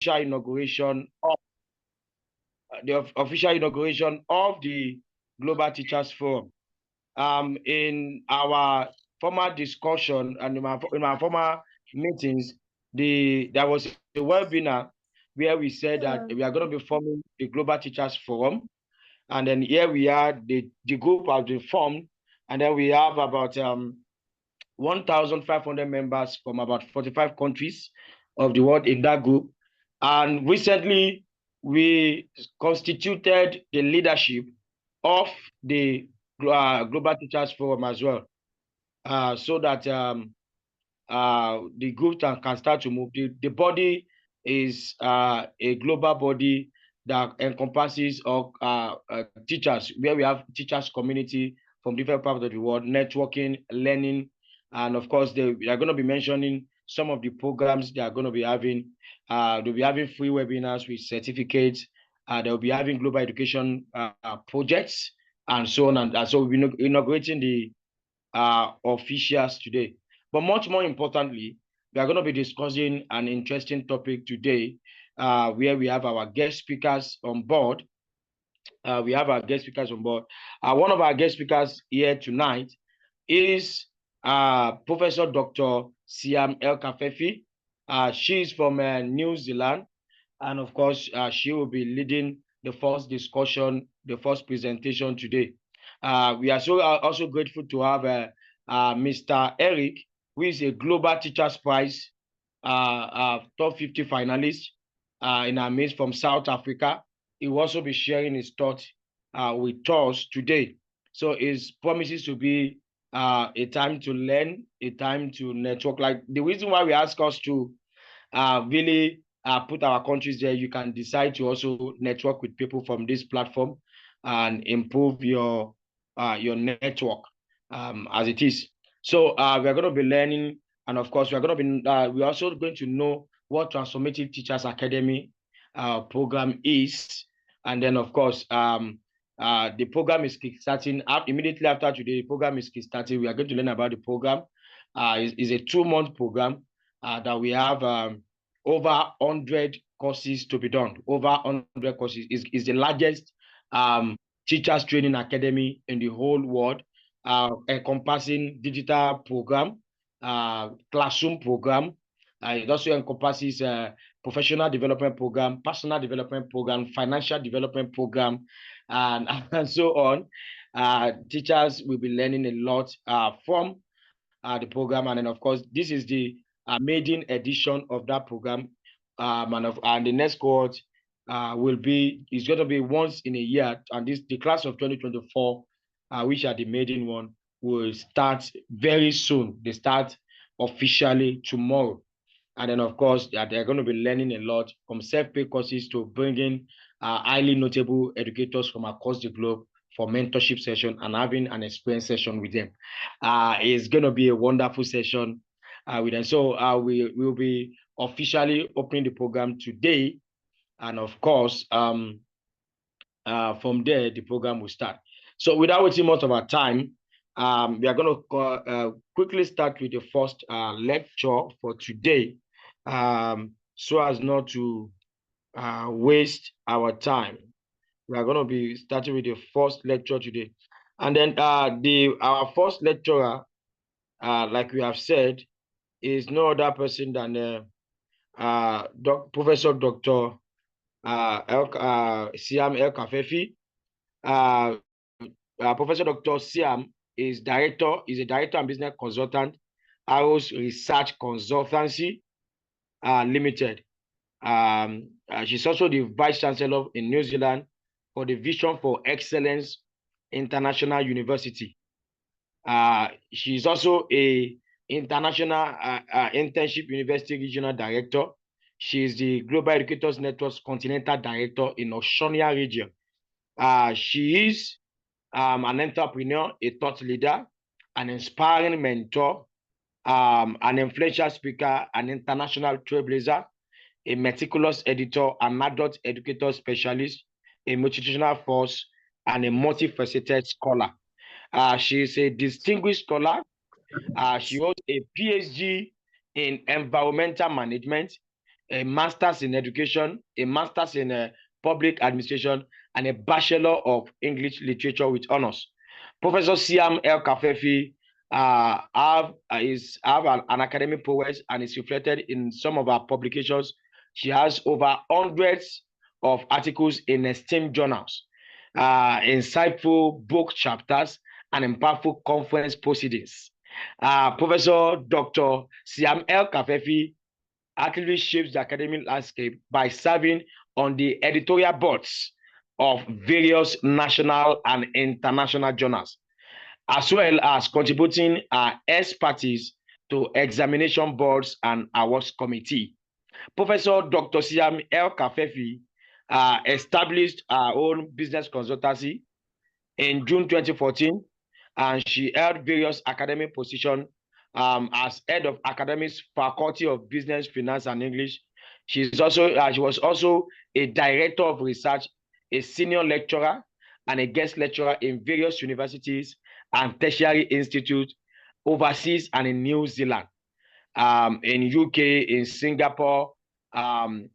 inauguration of the Global Teachers Forum. In our former discussion and in our former meetings, there was a webinar where we said that we are going to be forming the Global Teachers Forum. And then here we are, the group has been formed, and then we have about 1,500 members from about 45 countries of the world in that group. And recently, we constituted the leadership of the Global Teachers Forum as well, so that the group can start to move. The body is a global body that encompasses of teachers, where we have teachers community from different parts of the world, networking, learning, and of course they are going to be mentioning some of the programs they are going to be having. They'll be having free webinars with certificates. They'll be having global education projects and so on. And so we'll be inaugurating the officials today. But much more importantly, we are going to be discussing an interesting topic today, where we have our guest speakers on board. One of our guest speakers here tonight is Professor Dr. Siam El Kafefi. She's from New Zealand, and of course, she will be leading the first discussion, the first presentation today. We are also grateful to have Mr. Eric, who is a Global Teachers Prize top 50 finalist in our midst from South Africa. He will also be sharing his thoughts with us today. So it promises to be a time to learn, a time to network. Like the reason why we ask us to really put our countries there, you can decide to also network with people from this platform and improve your network as it is. So we're going to be learning, and of course, we're also going to know what Transformative Teachers Academy program is, and then of course, the program is kickstarting immediately after today. The program is kickstarting. We are going to learn about the program. It's a 2-month program that we have over 100 courses to be done. Over 100 courses is the largest teachers training academy in the whole world, encompassing digital program, classroom program. It also encompasses professional development program, personal development program, financial development program, and so on. Teachers will be learning a lot from the program, and then of course this is the maiden edition of that program, and the next cohort is going to be once in a year, and the class of 2024, which are the maiden one, will start very soon. They start officially tomorrow. And then, of course, they're going to be learning a lot, from self-pay courses to bringing highly notable educators from across the globe for mentorship session and having an experience session with them. It's going to be a wonderful session with them. So we will be officially opening the program today. And of course, from there, the program will start. So without wasting much of our time, we are going to quickly start with the first lecture for today, so as not to waste our time. We are going to be starting with the first lecture today. And then our first lecturer, like we have said, is no other person than Professor Dr. Siam El Kafefi. Professor Dr. Siam is a director and business consultant, Arrows Research Consultancy Limited. She's also the Vice Chancellor in New Zealand for the Vision for Excellence International University. She's also a International Internship University Regional Director. She is the Global Educators Network's Continental Director in Oceania region. She is an entrepreneur, a thought leader, an inspiring mentor, an influential speaker, an international trailblazer, a meticulous editor, an adult educator specialist, a motivational force, and a multifaceted scholar. She is a distinguished scholar. She holds a PhD in environmental management, a master's in education, a master's in public administration, and a bachelor of English literature with honors. Professor Siam El Kafefi have an academic prowess and is reflected in some of her publications. She has over hundreds of articles in esteemed journals, insightful book chapters, and impactful conference proceedings. Professor Dr. Siam El Kafefi actively shapes the academic landscape by serving on the editorial boards of various national and international journals, as well as contributing expertise to examination boards and awards committee. Professor Dr. Siam El Kafefi established her own business consultancy in June 2014, and she held various academic positions as head of academics faculty of business, finance, and English. She was also a director of research, a senior lecturer, and a guest lecturer in various universities and tertiary institutes overseas and in New Zealand, in UK, in Singapore, the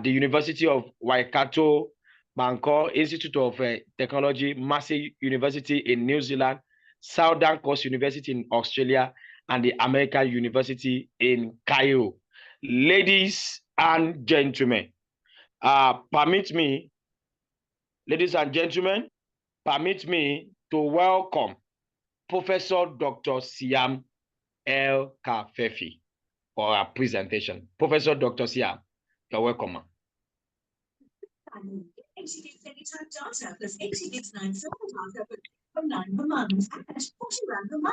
University of Waikato, Bangkok, Institute of Technology, Massey University in New Zealand, Southern Coast University in Australia, and the American University in Cairo. Ladies and gentlemen, permit me to welcome Professor Dr. Siam El Kafefi for our presentation. Professor Dr. Siam, you're welcome.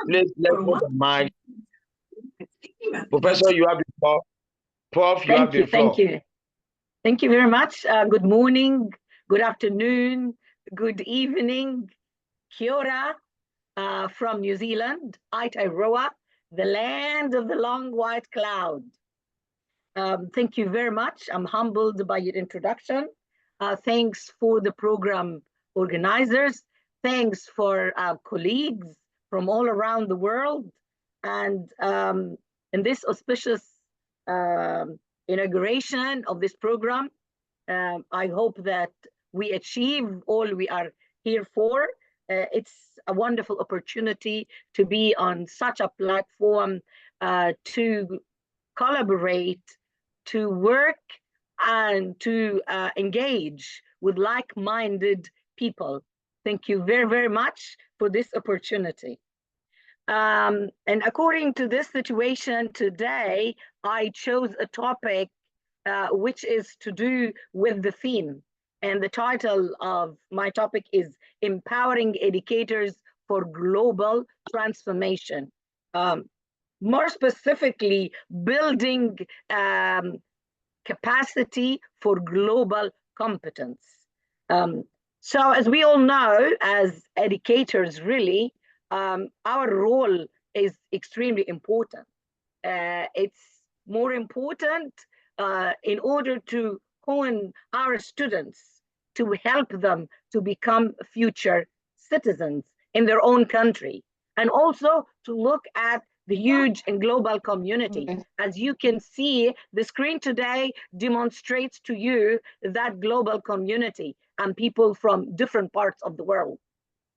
Let's put the mic. Professor, you have the floor. Prof, you have the floor. Thank you very much. Good morning, good afternoon, good evening. Kia ora from New Zealand, Aotearoa, the land of the long white cloud. Thank you very much. I'm humbled by your introduction. Thanks for the program organizers. Thanks for our colleagues from all around the world. And in this auspicious inauguration of this program, I hope that we achieve all we are here for. It's a wonderful opportunity to be on such a platform, to collaborate, to work, and to engage with like-minded people. Thank you very, very much for this opportunity. And according to this situation today, I chose a topic which is to do with the theme. And the title of my topic is Empowering Educators for Global Transformation. More specifically, building capacity for global competence. So as we all know, as educators, really, our role is extremely important. It's more important in order to hone our students, to help them to become future citizens in their own country, and also to look at the huge and global community. As you can see, the screen today demonstrates to you that global community and people from different parts of the world.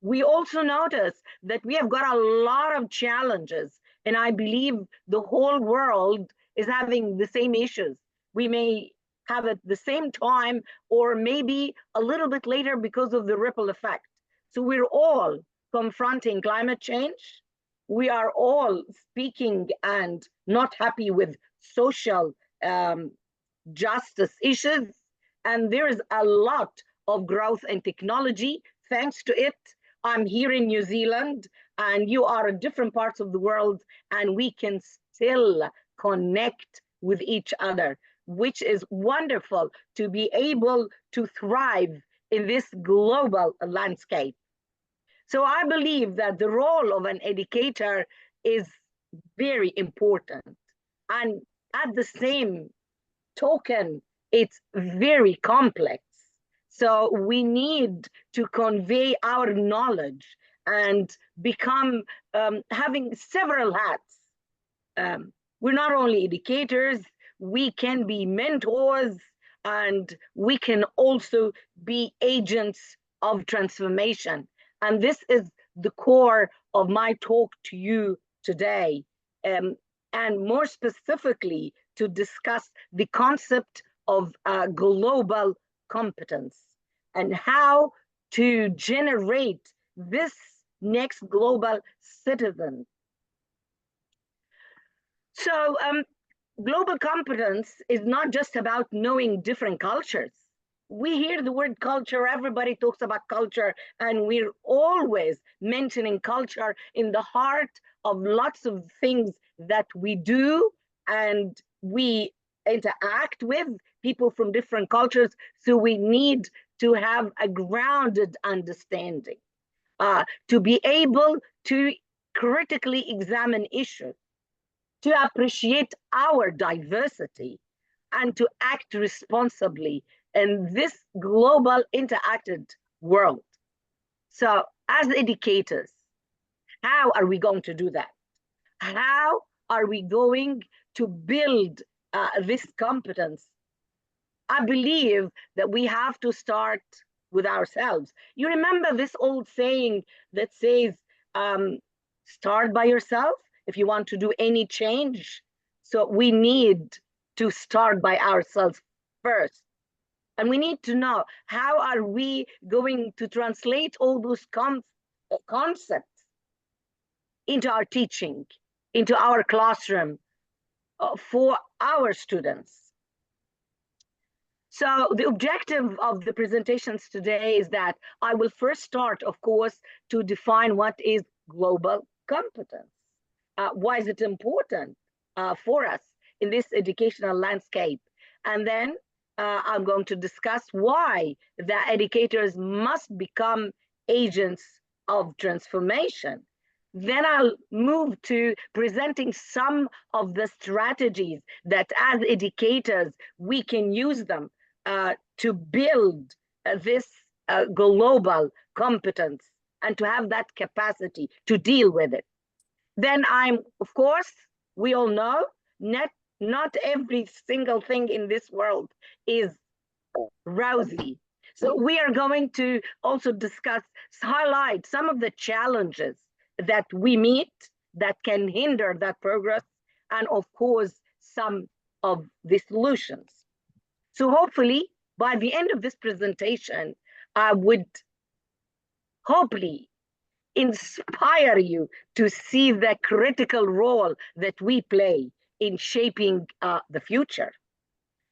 We also notice that we have got a lot of challenges, and I believe the whole world is having the same issues. We may have at the same time, or maybe a little bit later because of the ripple effect. So we're all confronting climate change. We are all speaking and not happy with social justice issues. And there is a lot of growth in technology. Thanks to it, I'm here in New Zealand and you are in different parts of the world, and we can still connect with each other, which is wonderful to be able to thrive in this global landscape. So I believe that the role of an educator is very important. And at the same token, it's very complex. So we need to convey our knowledge and become having several hats. We're not only educators, we can be mentors, and we can also be agents of transformation. And this is the core of my talk to you today. And more specifically, to discuss the concept of global competence and how to generate this next global citizen. So, global competence is not just about knowing different cultures. We hear the word culture, everybody talks about culture, and we're always mentioning culture in the heart of lots of things that we do, and we interact with people from different cultures. So we need to have a grounded understanding, to be able to critically examine issues, to appreciate our diversity, and to act responsibly in this global interacted world. So, as educators, how are we going to do that? How are we going to build this competence? I believe that we have to start with ourselves. You remember this old saying that says, um, start by yourself if you want to do any change. So we need to start by ourselves first. And we need to know, how are we going to translate all those concepts into our teaching, into our classroom, for our students. So the objective of the presentations today is that I will first start, of course, to define what is global competence. Why is it important for us in this educational landscape? And then I'm going to discuss why the educators must become agents of transformation. Then I'll move to presenting some of the strategies that as educators we can use them to build this global competence and to have that capacity to deal with it. Then of course, we all know not every single thing in this world is rosy. So we are going to also discuss, highlight some of the challenges that we meet that can hinder that progress, and of course, some of the solutions. So hopefully, by the end of this presentation, I would hopefully inspire you to see the critical role that we play in shaping the future.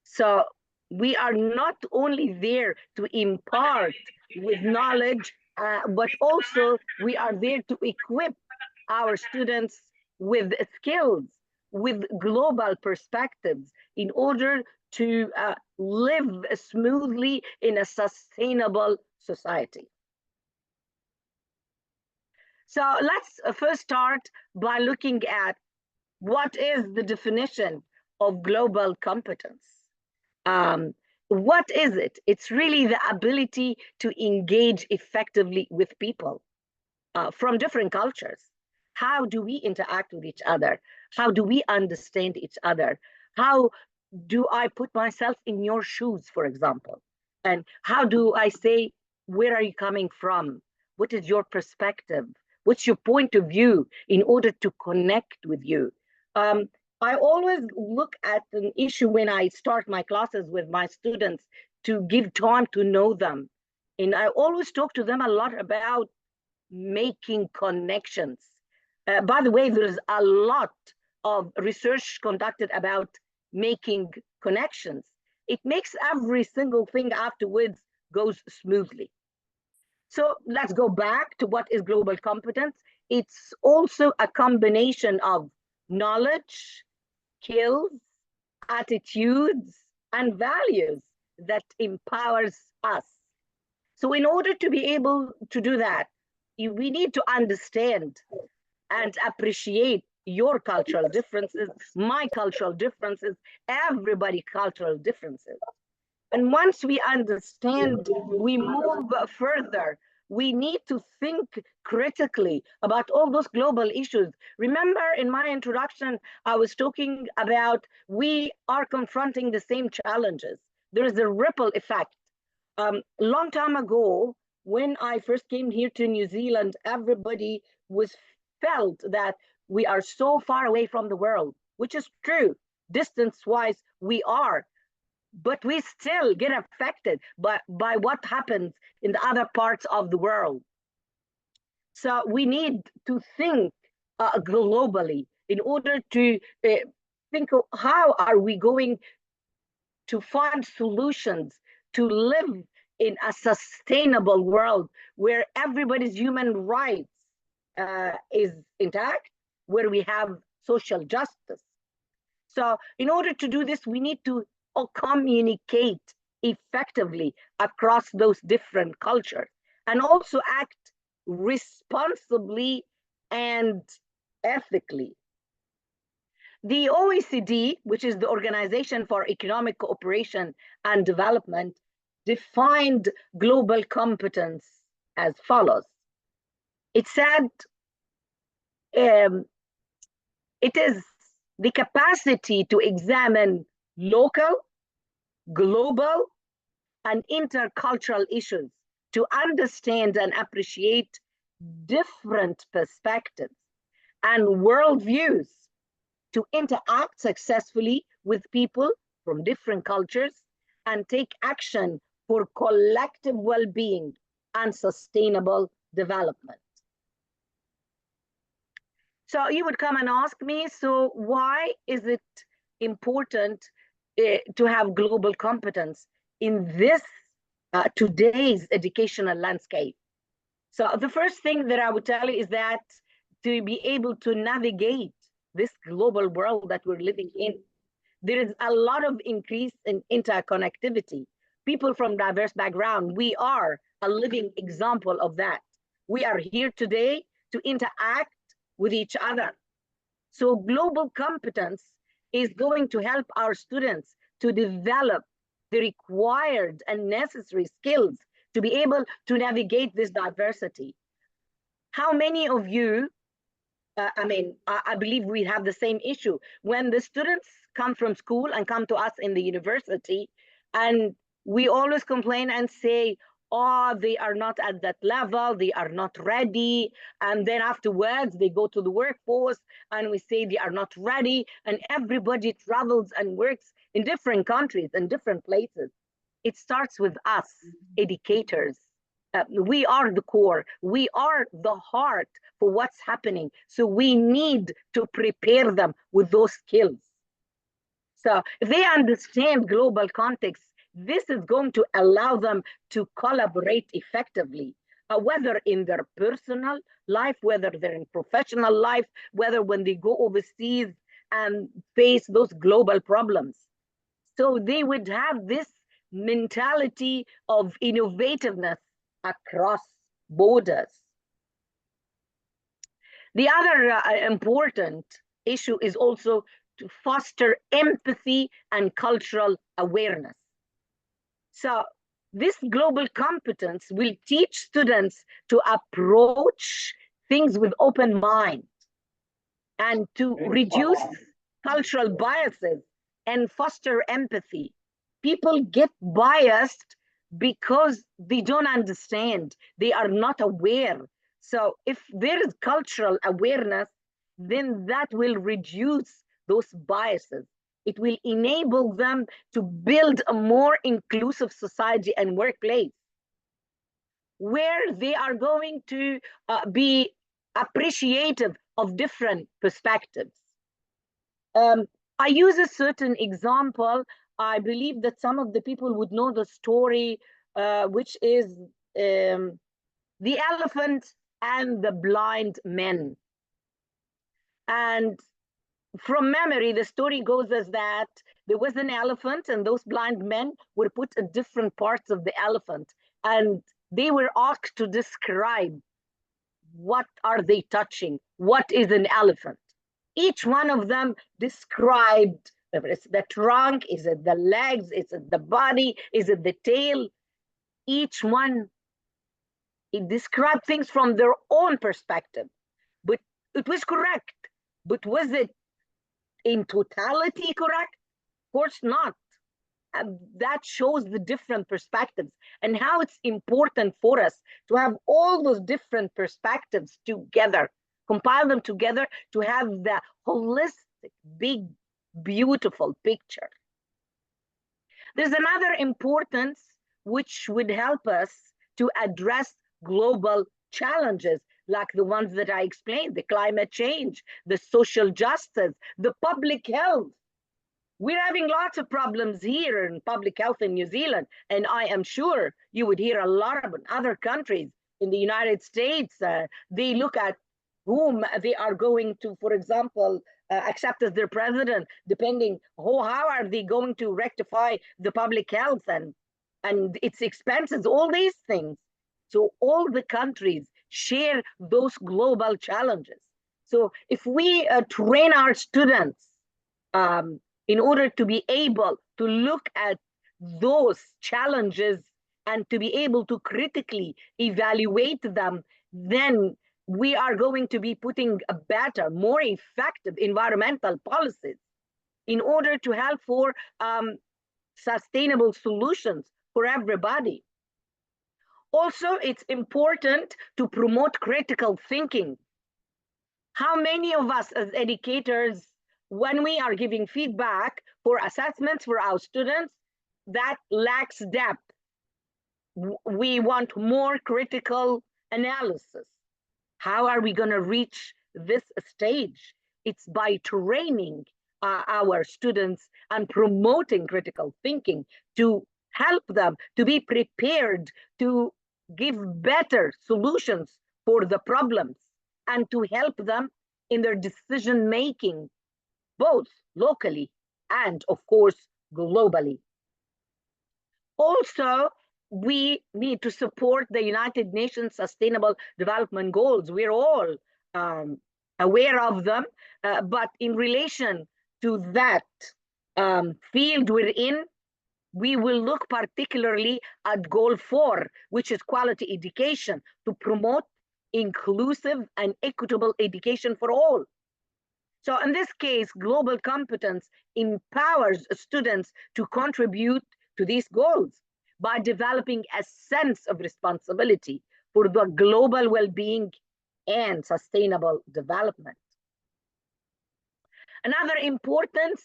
So we are not only there to impart with knowledge, but also we are there to equip our students with skills, with global perspectives, in order to live smoothly in a sustainable society. So let's first start by looking at what is the definition of global competence. What is it? It's really the ability to engage effectively with people from different cultures. How do we interact with each other? How do we understand each other? How do I put myself in your shoes, for example? And how do I say, where are you coming from? What is your perspective? What's your point of view, in order to connect with you? I always look at an issue when I start my classes with my students, to give time to know them. And I always talk to them a lot about making connections. By the way, there's a lot of research conducted about making connections. It makes every single thing afterwards goes smoothly. So let's go back to what is global competence. It's also a combination of knowledge, skills, attitudes, and values that empowers us. So in order to be able to do that, we need to understand and appreciate your cultural differences, my cultural differences, everybody's cultural differences. And once we understand, we move further we need to think critically about all those global issues. Remember, in my introduction, I was talking about we are confronting the same challenges. There is a ripple effect. Long time ago, when I first came here to New Zealand, everybody was felt that we are so far away from the world, which is true. Distance-wise, we are, but we still get affected by what happens in the other parts of the world. So we need to think globally in order to think of how are we going to find solutions to live in a sustainable world where everybody's human rights is intact, where we have social justice. So in order to do this, we need to communicate effectively across those different cultures and also act responsibly and ethically. The OECD, which is the Organization for Economic Cooperation and Development, defined global competence as follows. It said it is the capacity to examine local, global, and intercultural issues, to understand and appreciate different perspectives and worldviews, to interact successfully with people from different cultures, and take action for collective well-being and sustainable development. So you would come and ask me, so why is it important to have global competence in this today's educational landscape? So the first thing that I would tell you is that to be able to navigate this global world that we're living in, there is a lot of increase in interconnectivity. People from diverse background, we are a living example of that. We are here today to interact with each other. So global competence is going to help our students to develop the required and necessary skills to be able to navigate this diversity. How many of you, I believe we have the same issue. When the students come from school and come to us in the university, and we always complain and say, oh, they are not at that level, they are not ready. And then afterwards, they go to the workforce and we say they are not ready. And everybody travels and works in different countries and different places. It starts with us, educators. We are the core, we are the heart for what's happening. So we need to prepare them with those skills. So if they understand global context, this is going to allow them to collaborate effectively, whether in their personal life, whether they're in professional life, whether when they go overseas and face those global problems. So they would have this mentality of innovativeness across borders. The other important issue is also to foster empathy and cultural awareness. So this global competence will teach students to approach things with open mind and to reduce cultural biases and foster empathy. People get biased because they don't understand, they are not aware. So if there is cultural awareness, then that will reduce those biases. It will enable them to build a more inclusive society and workplace where they are going to be appreciative of different perspectives. I use a certain example. I believe that some of the people would know the story, which is the elephant and the blind men. And from memory, the story goes as that there was an elephant and those blind men were put at different parts of the elephant. And they were asked to describe what are they touching? What is an elephant? Each one of them described, whether it's the trunk, is it the legs, is it the body, is it the tail? Each one It described things from their own perspective, but it was correct. But was it in totality correct? Of course not. That shows the different perspectives and how it's important for us to have all those different perspectives together, compile them together to have the holistic, big, beautiful picture. There's another importance which would help us to address global challenges like the ones that I explained, the climate change, the social justice, the public health. We're having lots of problems here in public health in New Zealand, and I am sure you would hear a lot about other countries in the United States. They look at whom they are going to, for example, accept as their president, depending how are they going to rectify the public health and its expenses, all these things. So all the countries share those global challenges. So if we train our students in order to be able to look at those challenges and to be able to critically evaluate them, then we are going to be putting a better, more effective environmental policies in order to help for sustainable solutions for everybody. Also, it's important to promote critical thinking. How many of us as educators, when we are giving feedback for assessments for our students, that lacks depth? We want more critical analysis. How are we going to reach this stage? It's by training our students and promoting critical thinking to help them to be prepared to give better solutions for the problems and to help them in their decision making, both locally and, of course, globally. Also, we need to support the United Nations Sustainable Development Goals. We're all aware of them, but in relation to that field we're in, we will look particularly at Goal 4, which is quality education, to promote inclusive and equitable education for all. So in this case, global competence empowers students to contribute to these goals by developing a sense of responsibility for the global well-being and sustainable development. Another importance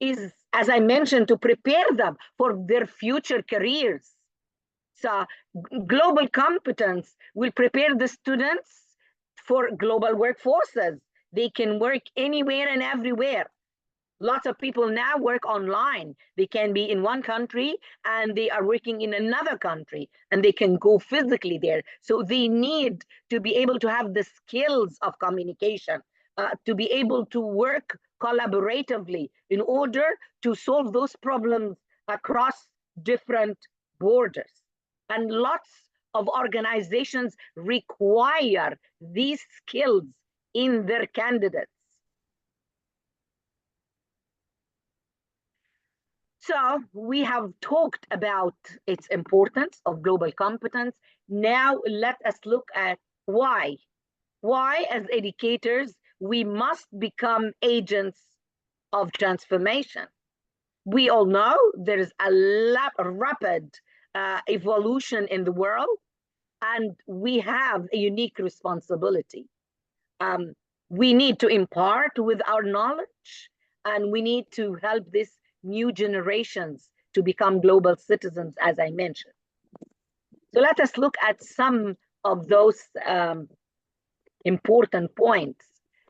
is, as I mentioned, to prepare them for their future careers. So global competence will prepare the students for global workforces. They can work anywhere and everywhere. Lots of people now work online. They can be in one country and they are working in another country and they can go physically there. So they need to be able to have the skills of communication, to be able to work collaboratively in order to solve those problems across different borders. And lots of organizations require these skills in their candidates. So we have talked about its importance of global competence. Now let us look at why. Why, as educators, we must become agents of transformation. We all know there is a rapid evolution in the world, and we have a unique responsibility. We need to impart with our knowledge, and we need to help these new generations to become global citizens, as I mentioned. So let us look at some of those important points.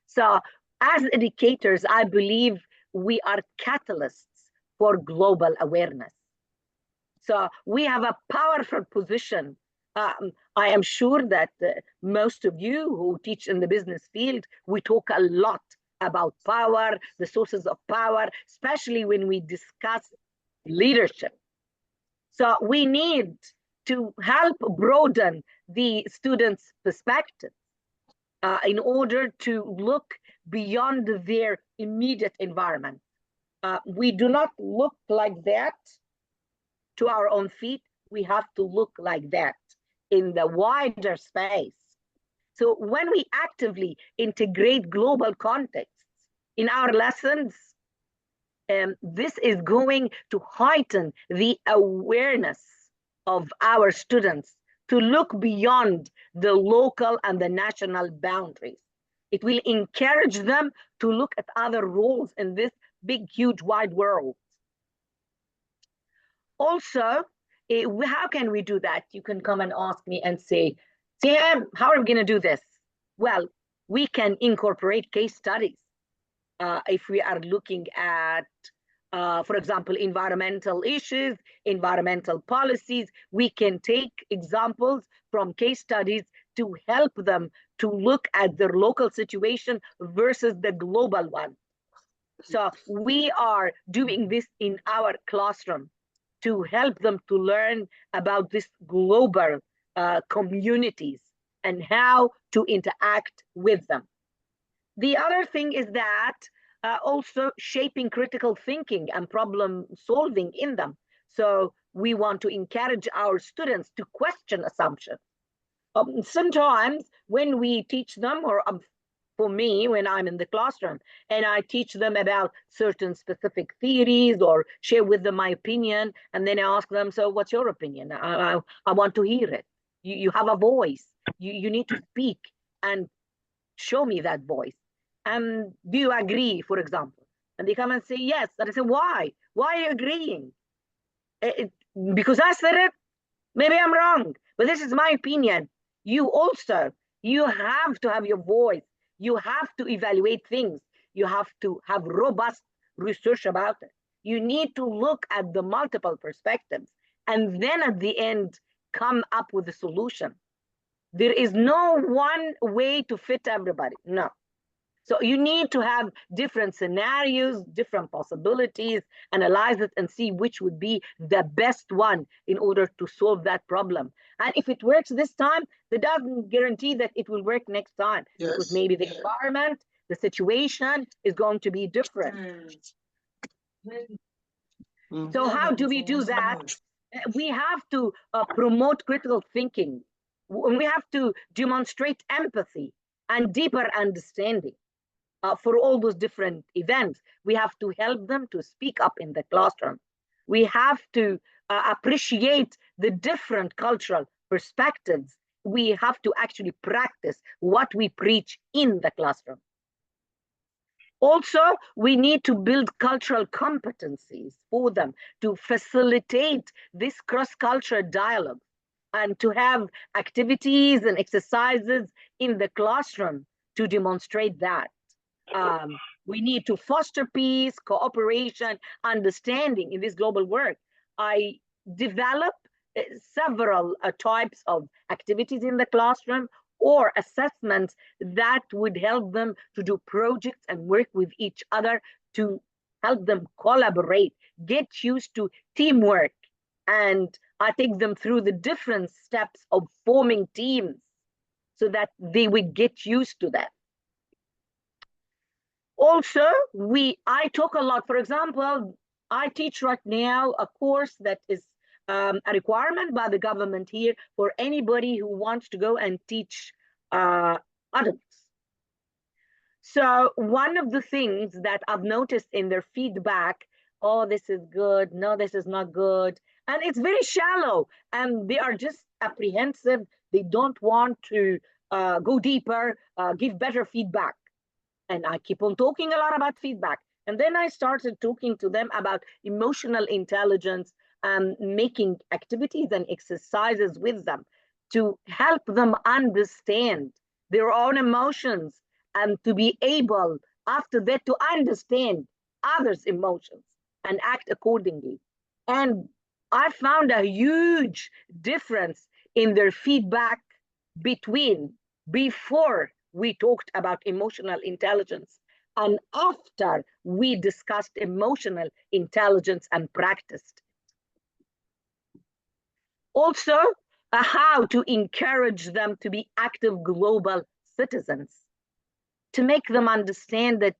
So as educators, I believe we are catalysts for global awareness. So we have a powerful position. I am sure that most of you who teach in the business field, we talk a lot about power, the sources of power, especially when we discuss leadership. So we need to help broaden the students' perspective in order to look beyond their immediate environment. We do not look like that to our own feet. We have to look like that in the wider space. So when we actively integrate global contexts in our lessons, this is going to heighten the awareness of our students to look beyond the local and the national boundaries. It will encourage them to look at other roles in this big, huge, wide world. Also, how can we do that? You can come and ask me and say, Sam, how are we going to do this? Well, we can incorporate case studies. If we are looking at, for example, environmental issues, environmental policies, we can take examples from case studies to help them to look at their local situation versus the global one. So we are doing this in our classroom to help them to learn about this global communities and how to interact with them. The other thing is that also shaping critical thinking and problem solving in them. So we want to encourage our students to question assumptions. Sometimes when we teach them, or for me, when I'm in the classroom and I teach them about certain specific theories or share with them my opinion, and then I ask them, so what's your opinion? I want to hear it. You have a voice. You need to speak and show me that voice. And do you agree, for example? And they come and say, yes. And I say, why? Why are you agreeing? Because I said it? Maybe I'm wrong, but this is my opinion. You also, you have to have your voice. You have to evaluate things. You have to have robust research about it. You need to look at the multiple perspectives and then at the end come up with a solution. There is no one way to fit everybody. No. So you need to have different scenarios, different possibilities, analyze it and see which would be the best one in order to solve that problem. And if it works this time, that doesn't guarantee that it will work next time, because maybe the environment, the situation is going to be different. So how do we do that? We have to promote critical thinking. We have to demonstrate empathy and deeper understanding. For all those different events, we have to help them to speak up in the classroom. We have to appreciate the different cultural perspectives. We have to actually practice what we preach in the classroom. Also, we need to build cultural competencies for them to facilitate this cross-cultural dialogue and to have activities and exercises in the classroom to demonstrate that. We need to foster peace, cooperation, understanding in this global work. I develop several types of activities in the classroom or assessments that would help them to do projects and work with each other to help them collaborate, get used to teamwork. And I take them through the different steps of forming teams so that they would get used to that. Also, I talk a lot. For example, I teach right now a course that is a requirement by the government here for anybody who wants to go and teach adults. So one of the things that I've noticed in their feedback, oh, this is good, no, this is not good, and it's very shallow, and they are just apprehensive. They don't want to go deeper, give better feedback. And I keep on talking a lot about feedback. And then I started talking to them about emotional intelligence and making activities and exercises with them to help them understand their own emotions and to be able, after that, to understand others' emotions and act accordingly. And I found a huge difference in their feedback between before we talked about emotional intelligence and after we discussed emotional intelligence and practiced. Also, how to encourage them to be active global citizens, to make them understand that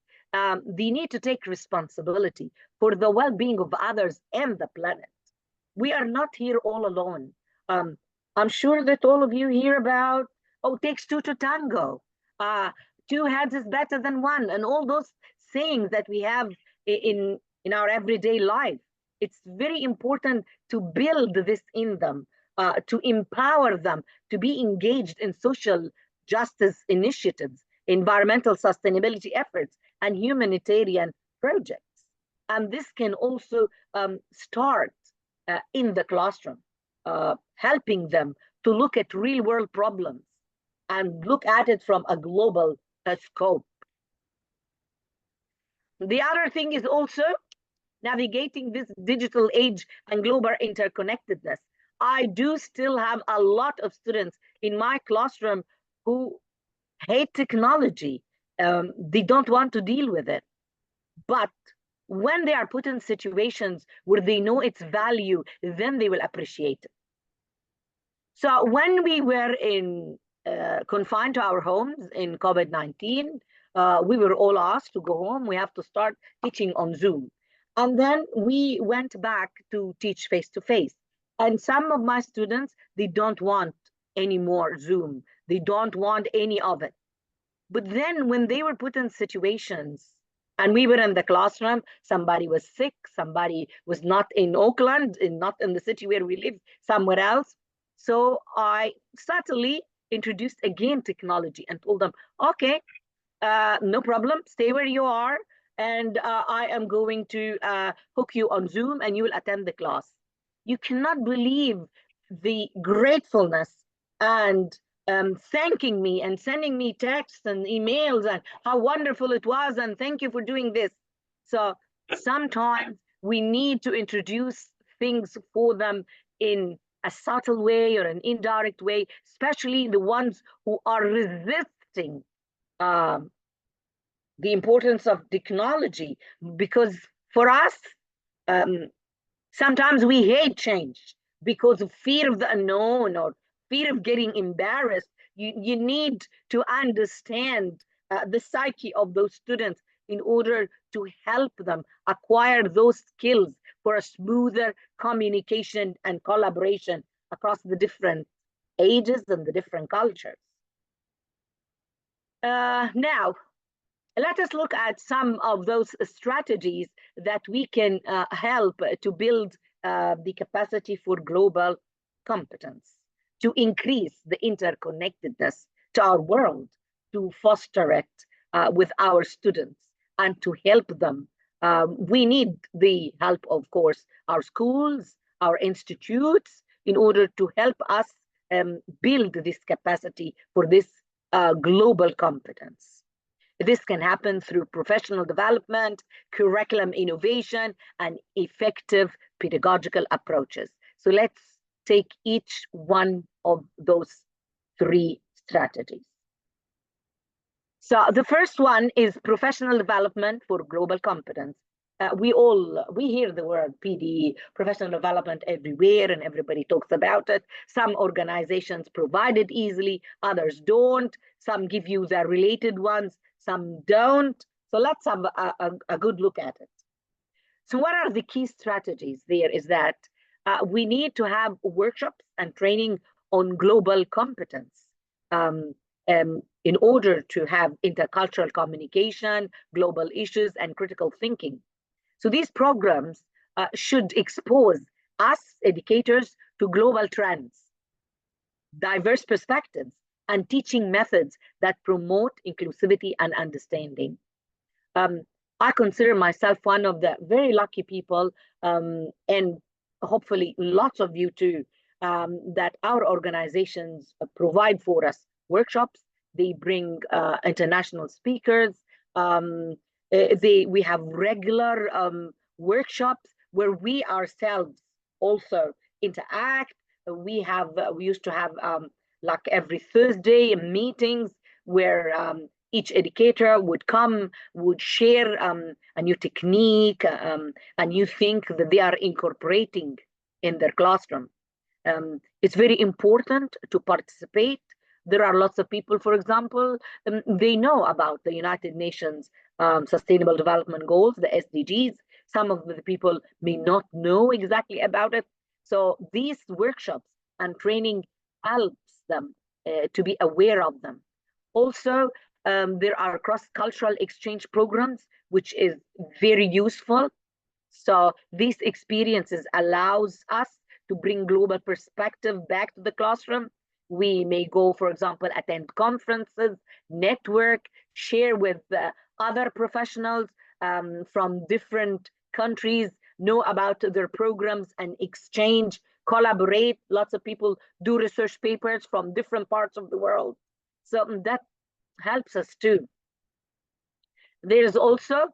they need to take responsibility for the well-being of others and the planet. We are not here all alone. I'm sure that all of you hear about, oh, takes two to tango. Uh, Two heads is better than one, and all those sayings that we have in our everyday life. It's very important to build this in them, to empower them to be engaged in social justice initiatives, environmental sustainability efforts, and humanitarian projects. And this can also start in the classroom, helping them to look at real world problems and look at it from a global scope. The other thing is also navigating this digital age and global interconnectedness. I do still have a lot of students in my classroom who hate technology. They don't want to deal with it. But when they are put in situations where they know its value, then they will appreciate it. So when we were in confined to our homes in COVID-19, we were all asked to go home. We have to start teaching on Zoom. And then we went back to teach face to face. And some of my students, they don't want any more Zoom. They don't want any of it. But then when they were put in situations, and we were in the classroom, somebody was sick, somebody was not in Oakland, not in the city where we live, somewhere else. So I subtly introduced again technology and told them, okay, no problem, stay where you are, and I am going to hook you on Zoom and you will attend the class. You cannot believe the gratefulness and thanking me and sending me texts and emails and how wonderful it was and thank you for doing this. So sometimes we need to introduce things for them in a subtle way or an indirect way, especially the ones who are resisting um, the importance of technology, because for us, um, sometimes we hate change because of fear of the unknown or fear of getting embarrassed. You need to understand the psyche of those students in order to help them acquire those skills for a smoother communication and collaboration across the different ages and the different cultures. Now, let us look at some of those strategies that we can help to build the capacity for global competence, to increase the interconnectedness to our world, to foster it with our students, and to help them. We need the help, of course, our schools, our institutes, in order to help us build this capacity for this global competence. This can happen through professional development, curriculum innovation, and effective pedagogical approaches. So let's take each one of those three strategies. So the first one is professional development for global competence. We hear the word PD, professional development, everywhere, and everybody talks about it. Some organizations provide it easily, others don't. Some give you the related ones, some don't. So let's have a good look at it. So what are the key strategies there is that we need to have workshops and training on global competence. Um, in order to have intercultural communication, global issues, and critical thinking. So these programs should expose us educators to global trends, diverse perspectives, and teaching methods that promote inclusivity and understanding. Um, I consider myself one of the very lucky people, and hopefully lots of you too, that our organizations provide for us workshops. They bring international speakers. Um, we have regular workshops where we ourselves also interact. We used to have like every Thursday meetings where each educator would come, would share a new technique, a new thing that they are incorporating in their classroom. It's very important to participate. There are lots of people, for example, they know about the United Nations Sustainable Development Goals, the SDGs. Some of the people may not know exactly about it. So these workshops and training helps them to be aware of them. Also, there are cross-cultural exchange programs, which is very useful. So these experiences allows us to bring global perspective back to the classroom. We may go, for example, attend conferences, network, share with other professionals from different countries, know about their programs and exchange, collaborate. Lots of people do research papers from different parts of the world. So that helps us too. There is also,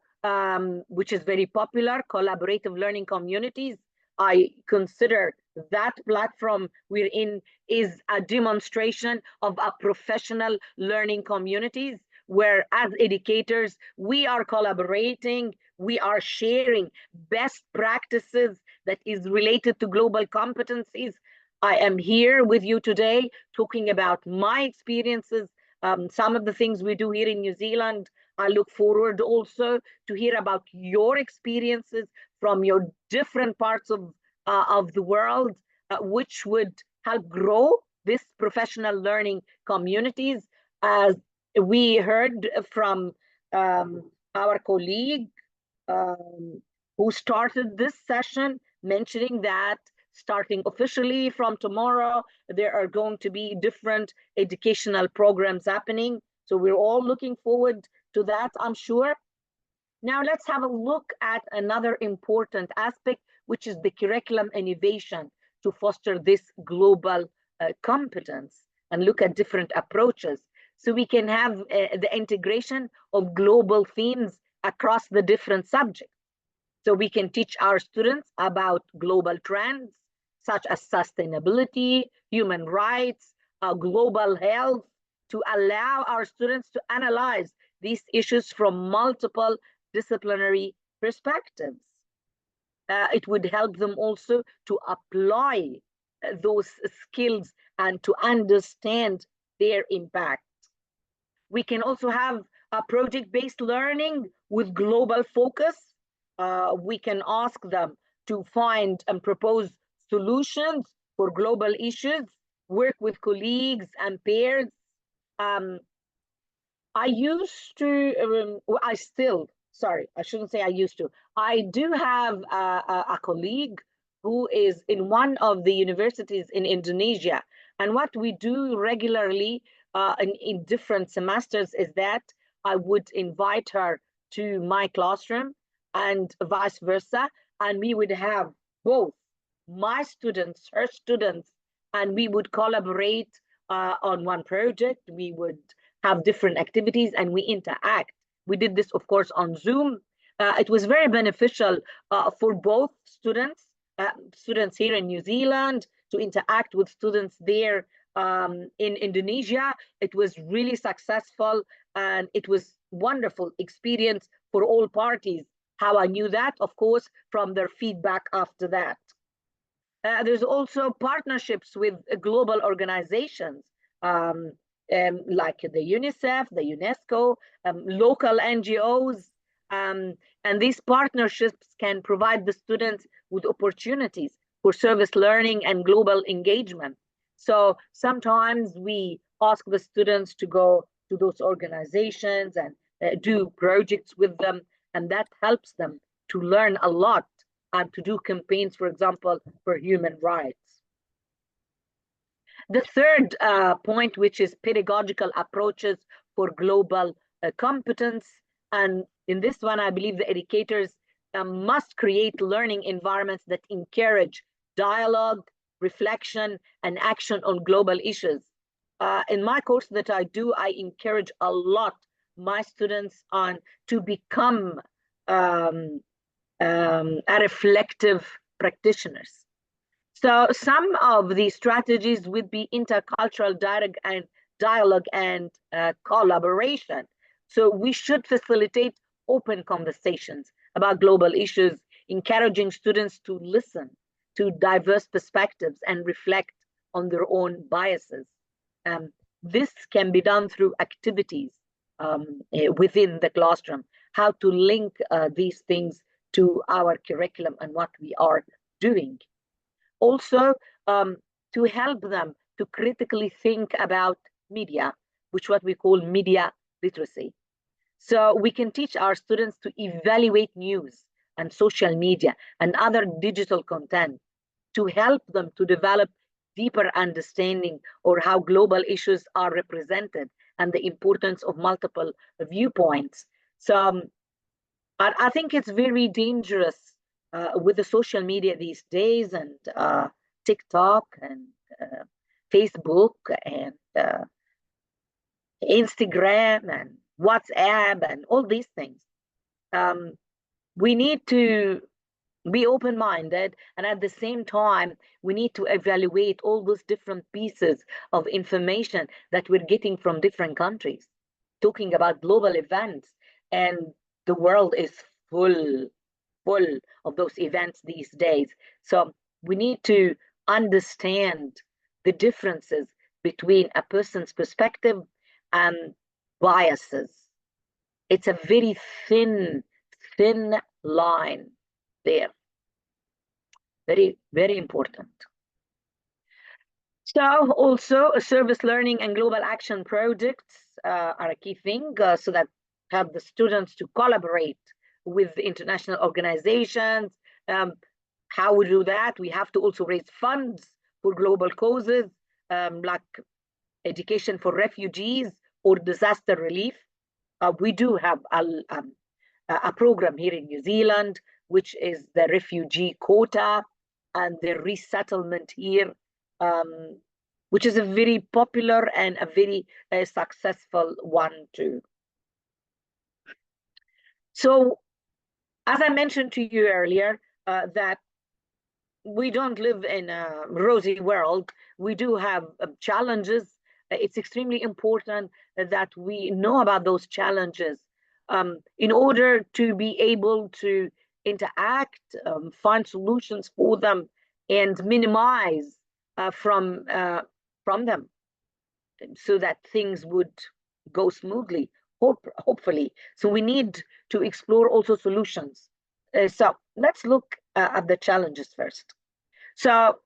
which is very popular, collaborative learning communities. I consider that platform we're in is a demonstration of a professional learning communities where as educators, we are collaborating, we are sharing best practices that is related to global competencies. I am here with you today talking about my experiences, some of the things we do here in New Zealand. I look forward also to hear about your experiences from your different parts of the world, which would help grow this professional learning communities. As we heard from our colleague who started this session, mentioning that starting officially from tomorrow, there are going to be different educational programs happening. So we're all looking forward to that, I'm sure. Now let's have a look at another important aspect, which is the curriculum innovation to foster this global competence and look at different approaches. So we can have the integration of global themes across the different subjects. So we can teach our students about global trends, such as sustainability, human rights, global health, to allow our students to analyze these issues from multiple disciplinary perspectives. It would help them also to apply those skills and to understand their impact. We can also have a project-based learning with global focus. We can ask them to find and propose solutions for global issues, work with colleagues and peers. I used to, I still, sorry, I shouldn't say I used to. I do have a colleague who is in one of the universities in Indonesia. And what we do regularly in different semesters is that I would invite her to my classroom and vice versa. And we would have both my students, her students, and we would collaborate on one project. We would have different activities and we interact. We did this, of course, on Zoom. It was very beneficial for both students here in New Zealand to interact with students there in Indonesia. It was really successful and it was wonderful experience for all parties. How I knew that, of course, from their feedback after that. There's also partnerships with global organizations like the UNICEF, the UNESCO, local NGOs. And these partnerships can provide the students with opportunities for service learning and global engagement. So sometimes we ask the students to go to those organizations and do projects with them, and that helps them to learn a lot and to do campaigns, for example, for human rights. The third point, which is pedagogical approaches for global competence. And in this one, I believe the educators must create learning environments that encourage dialogue, reflection, and action on global issues. In my course that I do, I encourage a lot my students on to become a reflective practitioners. So some of the strategies would be intercultural dialogue and collaboration. So we should facilitate open conversations about global issues, encouraging students to listen to diverse perspectives and reflect on their own biases. This can be done through activities within the classroom, how to link these things to our curriculum and what we are doing. Also, to help them to critically think about media, which what we call media literacy. So we can teach our students to evaluate news and social media and other digital content to help them to develop deeper understanding or how global issues are represented and the importance of multiple viewpoints. So I think it's very dangerous with the social media these days and TikTok and uh, Facebook and Instagram and WhatsApp and all these things. Um, we need to be open-minded, and at the same time we need to evaluate all those different pieces of information that we're getting from different countries, talking about global events, and the world is full of those events these days. So we need to understand the differences between a person's perspective and biases. It's a very thin line there. Very important. So also service learning and global action projects are a key thing so that help the students to collaborate with international organizations. Um, how we do that? We have to also raise funds for global causes like education for refugees or disaster relief. We do have a program here in New Zealand, which is the refugee quota and the resettlement here, um, which is a very popular and a very successful one too. So, as I mentioned to you earlier, that we don't live in a rosy world. We do have challenges. It's extremely important that we know about those challenges in order to be able to interact, find solutions for them, and minimize from them, so that things would go smoothly, hopefully. So we need to explore also solutions. So let's look at the challenges first. So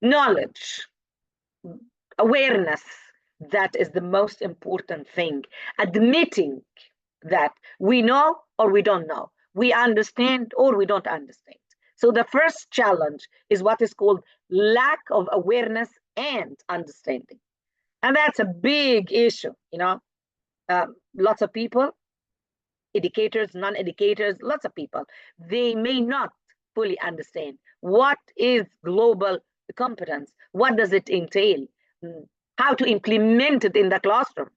knowledge, awareness, that is the most important thing. Admitting that we know or we don't know, we understand or we don't understand. So the first challenge is what is called lack of awareness and understanding. And that's a big issue, you know. Lots of people, educators, non-educators, lots of people, they may not fully understand what is global competence, what does it entail, how to implement it in the classroom.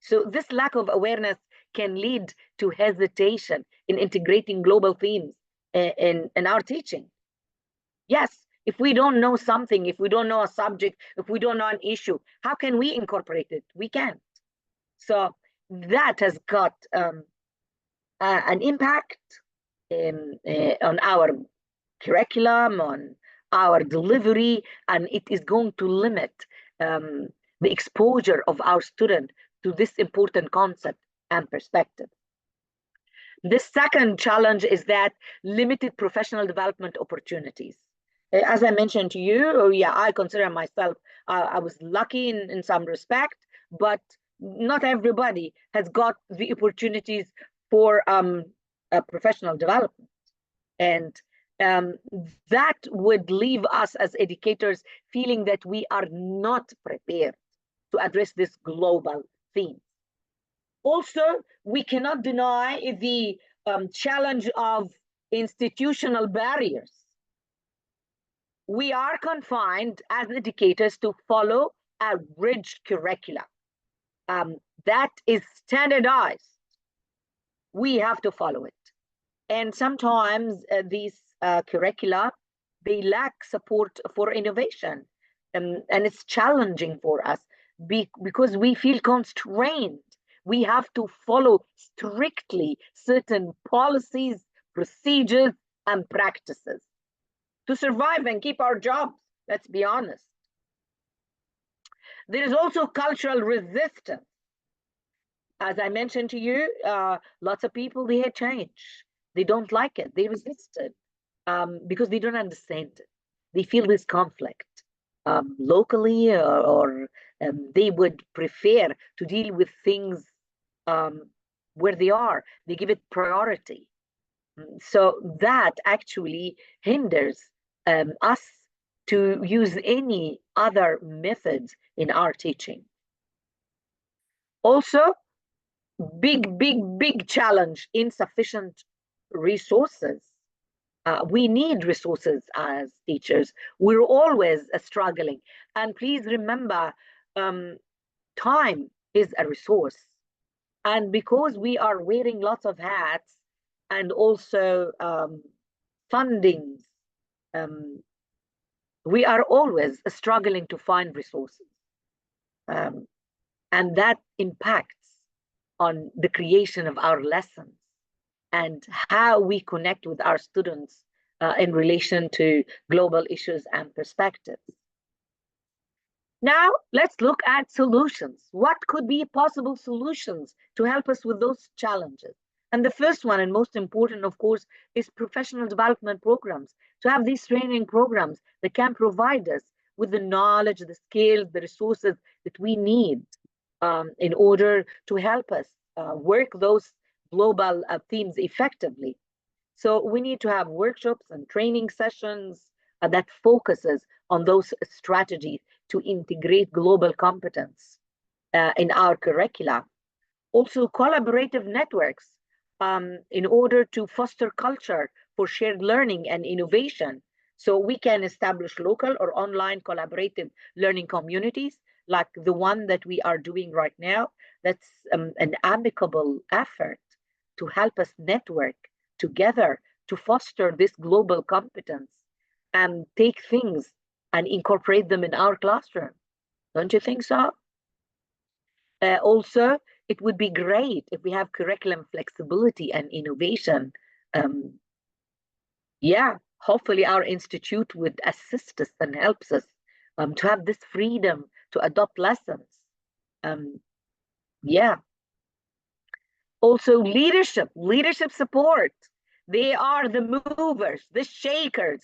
So this lack of awareness can lead to hesitation in integrating global themes in our teaching. Yes, if we don't know something, if we don't know a subject, if we don't know an issue, how can we incorporate it? We can't. So that has got an impact on our curriculum, on our delivery, and it is going to limit um, the exposure of our student to this important concept and perspective. The second challenge is that limited professional development opportunities. As I mentioned to you, yeah, I consider myself, I was lucky in some respect, but not everybody has got the opportunities for professional development. And um, that would leave us as educators feeling that we are not prepared to address this global theme. Also, we cannot deny the challenge of institutional barriers. We are confined as educators to follow a rigid curricula that is standardized. We have to follow it. And sometimes these curricula, they lack support for innovation. And it's challenging for us because we feel constrained. We have to follow strictly certain policies, procedures, and practices to survive and keep our jobs, let's be honest. There is also cultural resistance. As I mentioned to you, lots of people, they hate change. They don't like it. They resist it because they don't understand it. They feel this conflict. locally, or they would prefer to deal with things where they are. They give it priority. So that actually hinders us to use any other methods in our teaching. Also, big challenge, insufficient resources. We need resources as teachers. We're always struggling. And please remember, um, time is a resource. And because we are wearing lots of hats, and also fundings, um, we are always struggling to find resources. Um, and that impacts on the creation of our lessons and how we connect with our students in relation to global issues and perspectives. Now, let's look at solutions. What could be possible solutions to help us with those challenges? And the first one, and most important, of course, is professional development programs. To have these training programs that can provide us with the knowledge, the skills, the resources that we need in order to help us work those global themes effectively. So we need to have workshops and training sessions that focuses on those strategies to integrate global competence in our curricula. Also, collaborative networks in order to foster culture for shared learning and innovation. So we can establish local or online collaborative learning communities like the one that we are doing right now. That's an amicable effort to help us network together to foster this global competence and take things and incorporate them in our classroom. Don't you think so? Also, it would be great if we have curriculum flexibility and innovation. Um, yeah, hopefully our institute would assist us and helps us to have this freedom to adopt lessons. Um, yeah, also leadership support. They are the movers, the shakers.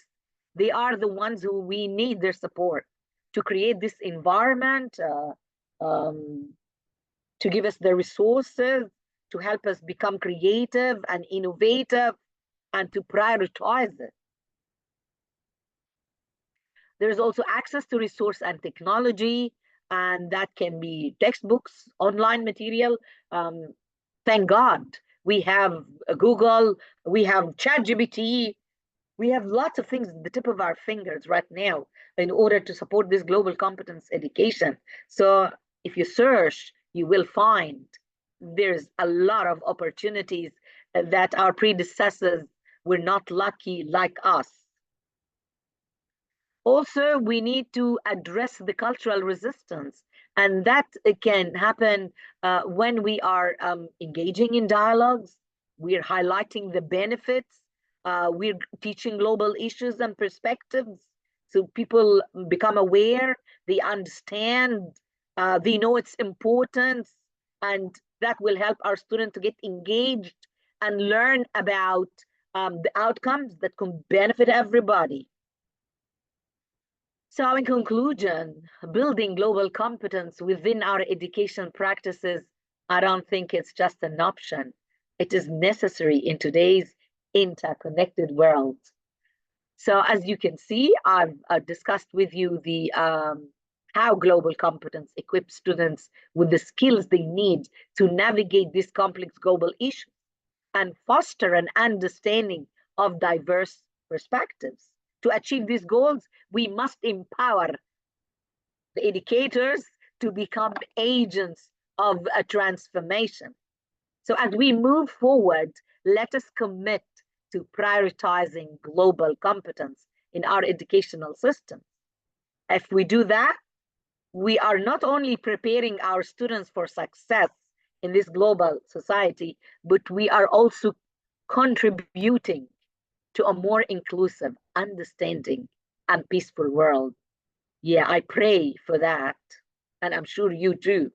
They are the ones who we need their support to create this environment, to give us the resources, to help us become creative and innovative, and to prioritize it. There's also access to resource and technology, and that can be textbooks, online material. Um, thank God we have Google, we have ChatGPT, we have lots of things at the tip of our fingers right now in order to support this global competence education. So if you search, you will find there's a lot of opportunities that our predecessors were not lucky like us. Also, we need to address the cultural resistance, and that can happen when we are engaging in dialogues. We're highlighting the benefits. We're teaching global issues and perspectives, so people become aware, they understand, they know its importance, and that will help our students to get engaged and learn about the outcomes that can benefit everybody. So, in conclusion, building global competence within our education practices, I don't think it's just an option. It is necessary in today's interconnected world. So, as you can see, I've discussed with you the how global competence equips students with the skills they need to navigate these complex global issues and foster an understanding of diverse perspectives. To achieve these goals, we must empower the educators to become agents of a transformation. So, as we move forward, let us commit to prioritizing global competence in our educational system. If we do that, we are not only preparing our students for success in this global society, but we are also contributing to a more inclusive, understanding, and peaceful world. Yeah, I pray for that, and I'm sure you do.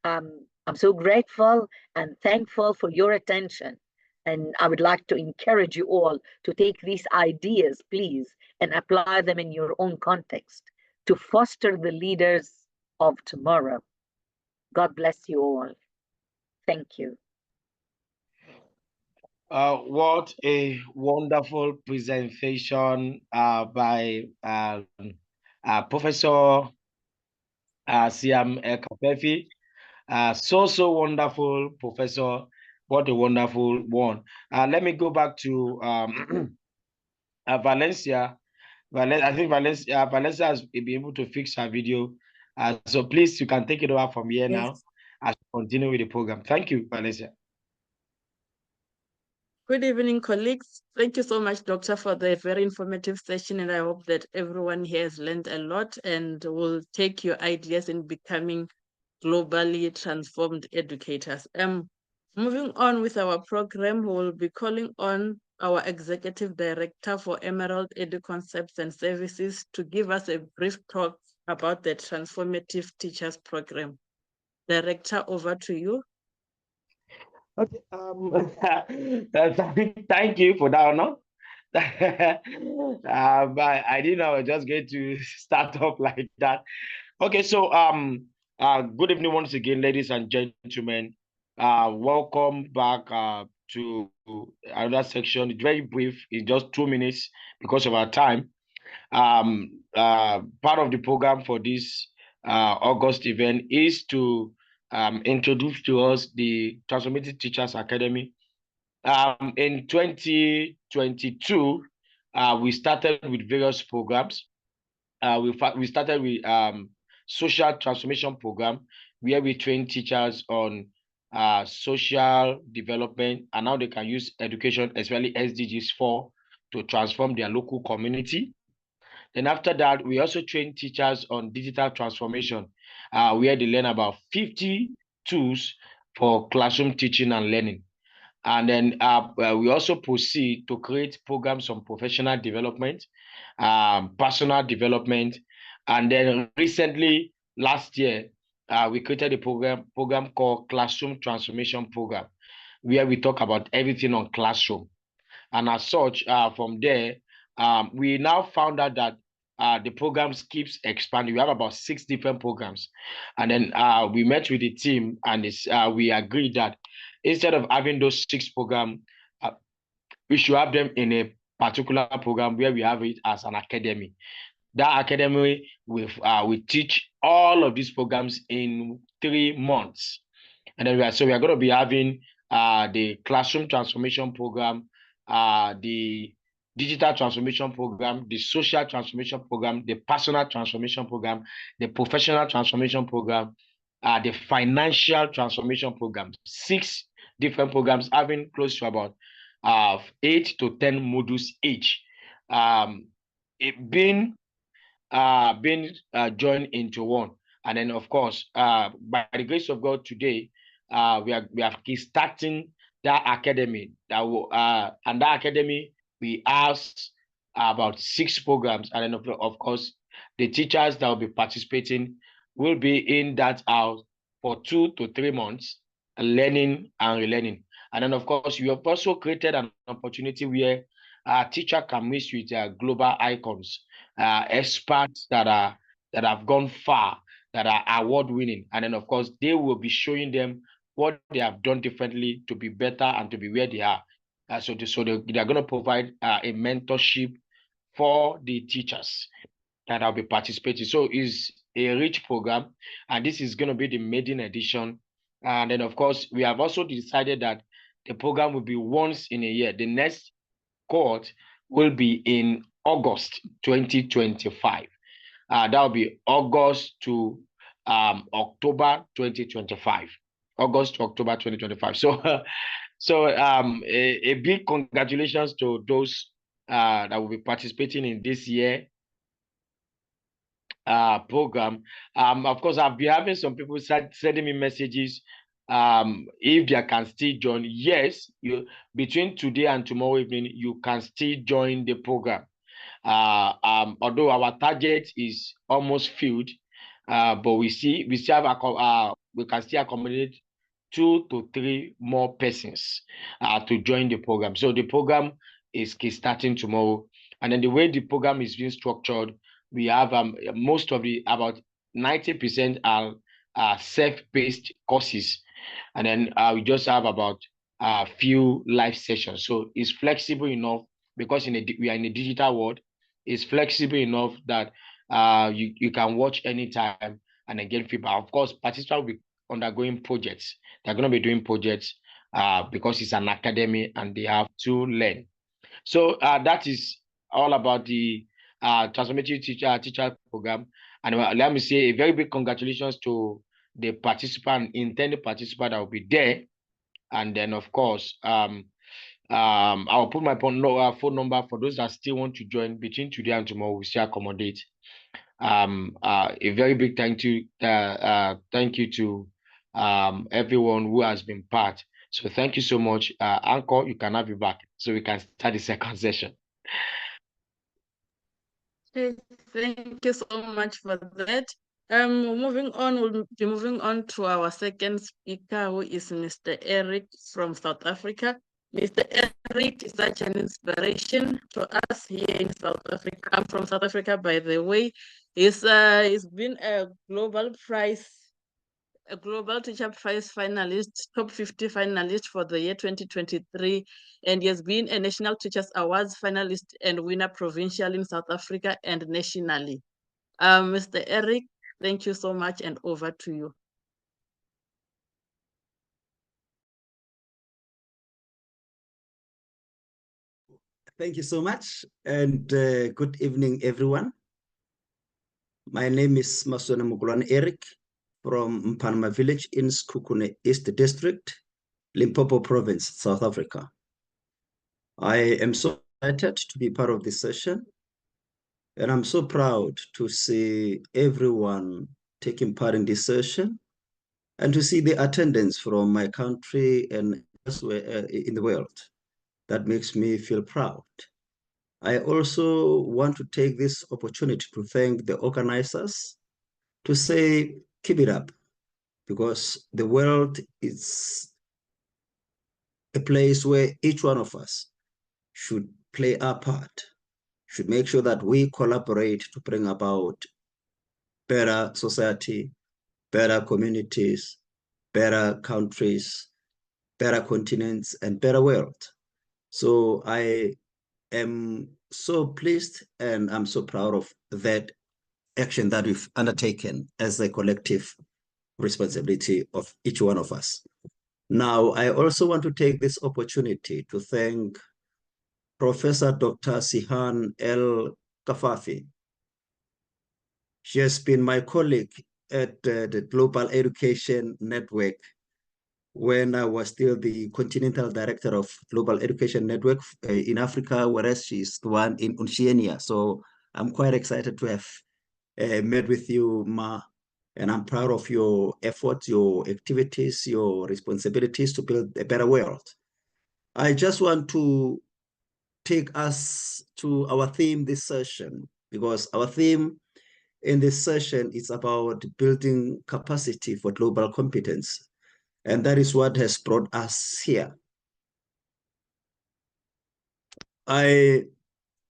I'm so grateful and thankful for your attention. And I would like to encourage you all to take these ideas, please, and apply them in your own context. to foster the leaders of tomorrow. God bless you all. Thank you. What a wonderful presentation by Professor Siam Kapeffi. So wonderful, Professor. What a wonderful one. Let me go back to Valencia. I think Valencia has been able to fix her video. So please, you can take it over from here now Yes. as we continue with the program. Thank you, Valencia. Good evening, colleagues. Thank you so much, Doctor, for the very informative session, and I hope that everyone here has learned a lot and will take your ideas in becoming globally transformed educators. Moving on with our program, we'll be calling on our Executive Director for Emerald Edu Concepts and Services to give us a brief talk about the Transformative Teachers Program. Director, over to you. Okay. Thank you for that honor. But I didn't know I was just going to start off like that. Okay, so good evening once again, ladies and gentlemen. Welcome back to another section. It's very brief, it's just 2 minutes because of our time. Part of the program for this August event is to introduce to us the Transformative Teachers Academy. In 2022, we started with various programs. We started with social transformation program where we train teachers on social development, and now they can use education, especially SDGs 4, to transform their local community. Then after that, we also train teachers on digital transformation, where they learn about 50 tools for classroom teaching and learning. And then we also proceed to create programs on professional development, personal development. And then recently, last year, we created a program called Classroom Transformation Program, where we talk about everything on classroom. And as such, from there, we now found out that the programs keeps expanding. We have about 6 different programs. And then we met with the team and we agreed that instead of having those 6 programs, we should have them in a particular program where we have it as an academy. That academy will teach all of these programs in 3 months. And then we are going to be having the classroom transformation program, the digital transformation program, the social transformation program, the personal transformation program, the professional transformation program, the financial transformation program. 6 different programs having close to about 8 to 10 modules each. It being joined into one. And then, of course, by the grace of God today, we are starting that academy. And that academy, we have about 6 programs. And then, of course, the teachers that will be participating will be in that house for 2 to 3 months, learning and relearning. And then, of course, we have also created an opportunity where a teacher can meet with global icons, experts that have gone far, that are award-winning. And then, of course, they will be showing them what they have done differently to be better and to be where they are. So they are going to provide a mentorship for the teachers that will be participating. So it's a rich program, and this is going to be the maiden edition. And then, of course, we have also decided that the program will be once in a year. The next cohort will be in August 2025. That will be August to October 2025. August to October 2025. So a big congratulations to those that will be participating in this year program. Of course, I've been having some people sending me messages if they can still join. Yes, between today and tomorrow evening, you can still join the program. Although our target is almost filled, but we still have we can still accommodate 2 to 3 more persons to join the program. So the program is starting tomorrow, and then the way the program is being structured, we have most of the about 90% are self-paced courses, and then we just have about a few live sessions. So it's flexible enough because we are in a digital world. It's flexible enough that you can watch anytime and then get feedback. Of course, participants will be undergoing projects. They're going to be doing projects because it's an academy and they have to learn. So that is all about the transformative teacher program. And let me say a very big congratulations to the participant, intended participant that will be there. And then, of course, I'll put my phone number for those that still want to join between today and tomorrow. We still accommodate. A very big thank you to everyone who has been part. So thank you so much, Anchor. You can have you back so we can start the second session. Okay, thank you so much for that. Moving on, we'll be moving on to our second speaker, who is Mr. Eric from South Africa. Mr. Eric is such an inspiration to us here in South Africa. I'm from South Africa, by the way. He's been a Global Teacher Prize finalist, top 50 finalist for the year 2023, and he has been a National Teachers Awards finalist and winner provincial in South Africa and nationally. Mr. Eric, thank you so much, and over to you. Thank you so much, and good evening, everyone. My name is Masona Mugulwan Eric from Mpanama Village in Sekhukhune East District, Limpopo Province, South Africa. I am so excited to be part of this session, and I'm so proud to see everyone taking part in this session and to see the attendance from my country and elsewhere in the world. That makes me feel proud. I also want to take this opportunity to thank the organizers, to say, keep it up, because the world is a place where each one of us should play our part, should make sure that we collaborate to bring about better society, better communities, better countries, better continents, and better world. So I am so pleased and I'm so proud of that action that we've undertaken as a collective responsibility of each one of us. Now, I also want to take this opportunity to thank Professor Dr. Sihan El Kafafi. She has been my colleague at the Global Education Network when I was still the Continental Director of Global Education Network in Africa, whereas she's the one in Oceania. So I'm quite excited to have met with you, Ma, and I'm proud of your efforts, your activities, your responsibilities to build a better world. I just want to take us to our theme this session, because our theme in this session is about building capacity for global competence. And that is what has brought us here. I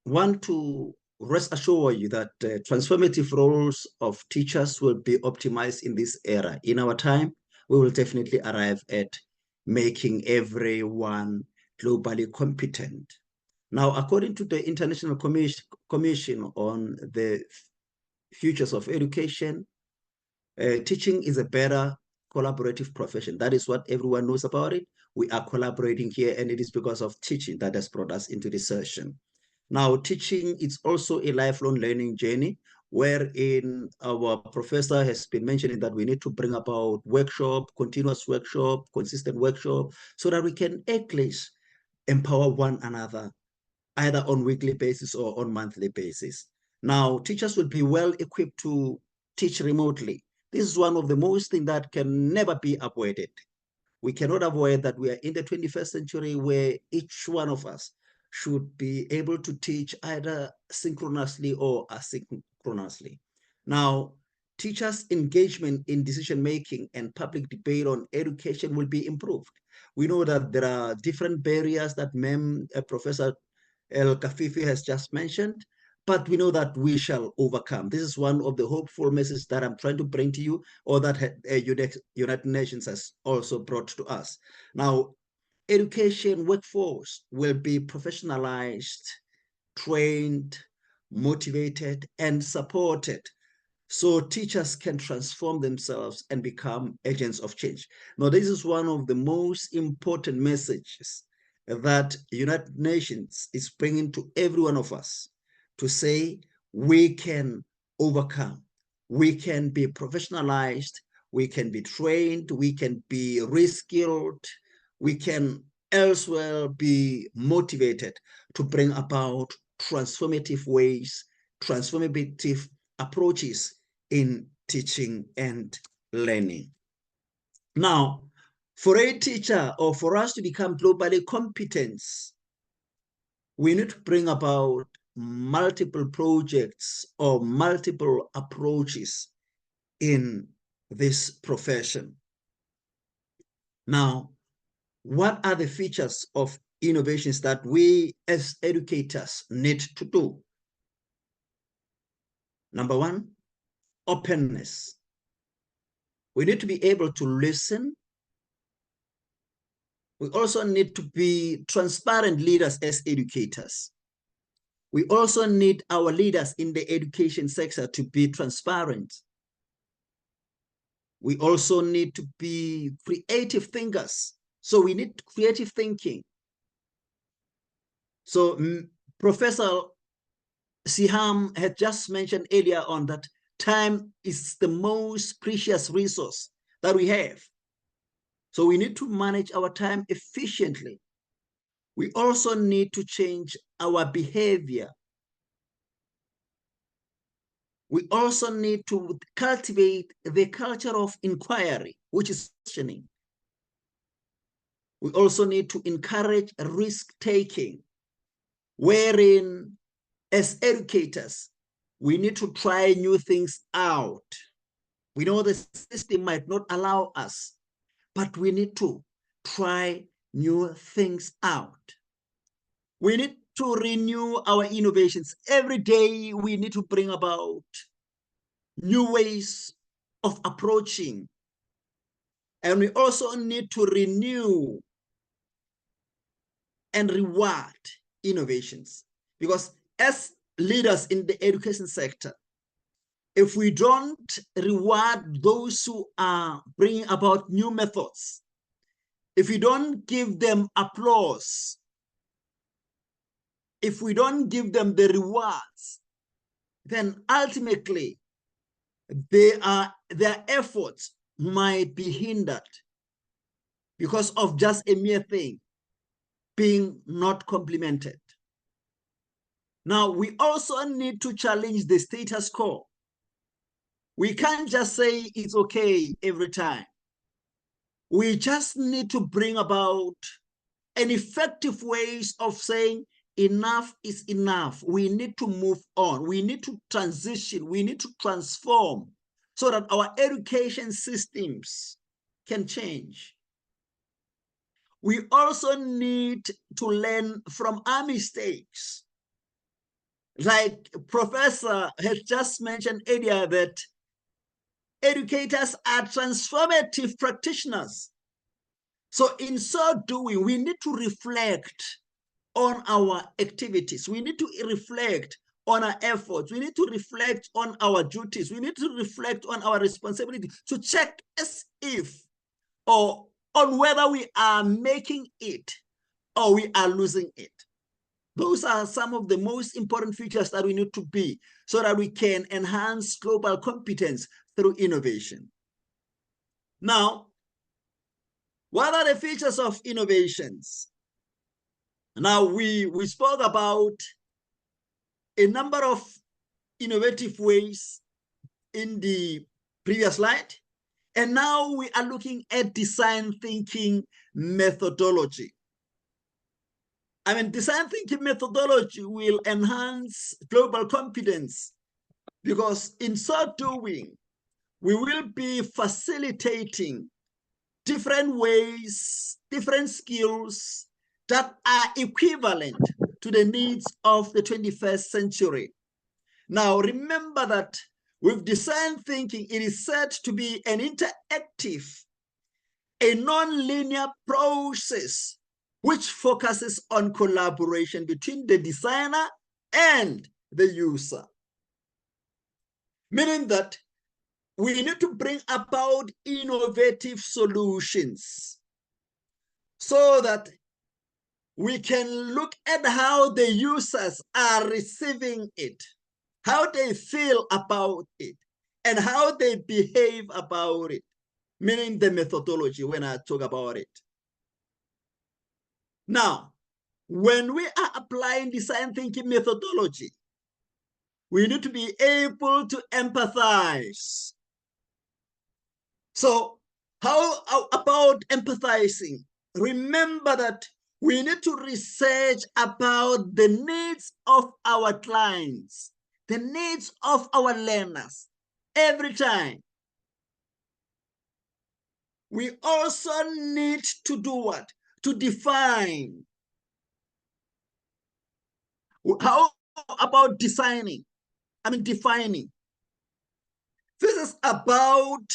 want to rest assure you that transformative roles of teachers will be optimized in this era. In our time, we will definitely arrive at making everyone globally competent. Now, according to the International Commission on the Futures of Education, teaching is a better collaborative profession. That is what everyone knows about it. We are collaborating here, and it is because of teaching that has brought us into this session. Now, teaching is also a lifelong learning journey, wherein our professor has been mentioning that we need to bring about workshop, continuous workshop, consistent workshop, so that we can at least empower one another, either on weekly basis or on monthly basis. Now, teachers will be well equipped to teach remotely. This is one of the most things that can never be avoided. We cannot avoid that we are in the 21st century where each one of us should be able to teach either synchronously or asynchronously. Now, teachers' engagement in decision-making and public debate on education will be improved. We know that there are different barriers that Professor El Kafifi has just mentioned, but we know that we shall overcome. This is one of the hopeful messages that I'm trying to bring to you, or that United Nations has also brought to us. Now, education workforce will be professionalized, trained, motivated, and supported, so teachers can transform themselves and become agents of change. Now, this is one of the most important messages that United Nations is bringing to every one of us, to say we can overcome, we can be professionalized, we can be trained, we can be reskilled, we can elsewhere be motivated to bring about transformative ways, transformative approaches in teaching and learning. Now, for a teacher, or for us to become globally competent, we need to bring about multiple projects or multiple approaches in this profession. Now, what are the features of innovations that we as educators need to do? Number one, openness. We need to be able to listen. We also need to be transparent leaders as educators. We also need our leaders in the education sector to be transparent. We also need to be creative thinkers. So we need creative thinking. So Professor Siham had just mentioned earlier on that time is the most precious resource that we have. So we need to manage our time efficiently. We also need to change our behavior. We also need to cultivate the culture of inquiry, which is questioning. We also need to encourage risk-taking, wherein as educators, we need to try new things out. We know the system might not allow us, but we need to try new things out. We need to renew our innovations. Every day, we need to bring about new ways of approaching. And we also need to renew and reward innovations. Because as leaders in the education sector, if we don't reward those who are bringing about new methods, if we don't give them applause, if we don't give them the rewards, then ultimately their efforts might be hindered because of just a mere thing being not complimented. Now, we also need to challenge the status quo. We can't just say it's okay every time. We just need to bring about an effective ways of saying enough is enough. We need to move on. We need to transition. We need to transform so that our education systems can change. We also need to learn from our mistakes. Like Professor has just mentioned earlier, that educators are transformative practitioners. So in so doing, we need to reflect on our activities. We need to reflect on our efforts. We need to reflect on our duties. We need to reflect on our responsibility to check as if, or on whether we are making it or we are losing it. Those are some of the most important features that we need to be so that we can enhance global competence through innovation. Now, what are the features of innovations? Now, we spoke about a number of innovative ways in the previous slide, and now we are looking at design thinking methodology. I mean, design thinking methodology will enhance global competence because in so doing, we will be facilitating different ways, different skills that are equivalent to the needs of the 21st century. Now, remember that with design thinking, it is said to be an interactive, a non-linear process which focuses on collaboration between the designer and the user. Meaning that we need to bring about innovative solutions so that we can look at how the users are receiving it, how they feel about it, and how they behave about it, meaning the methodology when I talk about it. Now, when we are applying design thinking methodology, we need to be able to empathize. So how about empathizing? Remember that we need to research about the needs of our clients, the needs of our learners every time. We also need to do what? To define. How about defining? This is about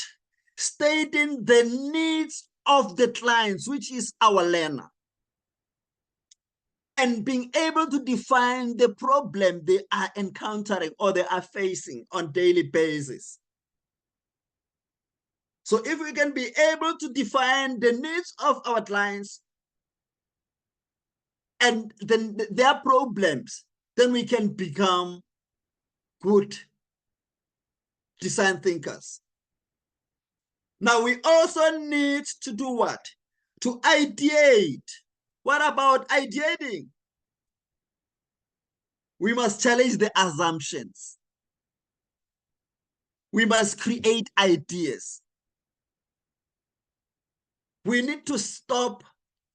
stating the needs of the clients, which is our learner, and being able to define the problem they are encountering or they are facing on a daily basis. So if we can be able to define the needs of our clients and then their problems, then we can become good design thinkers. Now we also need to do what? To ideate. What about ideating? We must challenge the assumptions. We must create ideas. We need to stop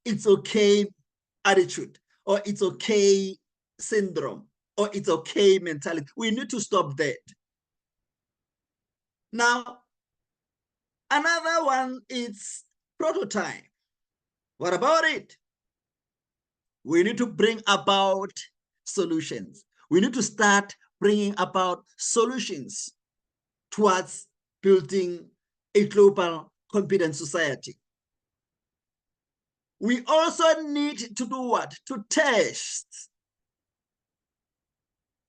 it's okay attitude, or it's okay syndrome, or it's okay mentality. We need to stop that. Now, another one is prototype. What about it? We need to bring about solutions. We need to start bringing about solutions towards building a global competent society. We also need to do what? To test.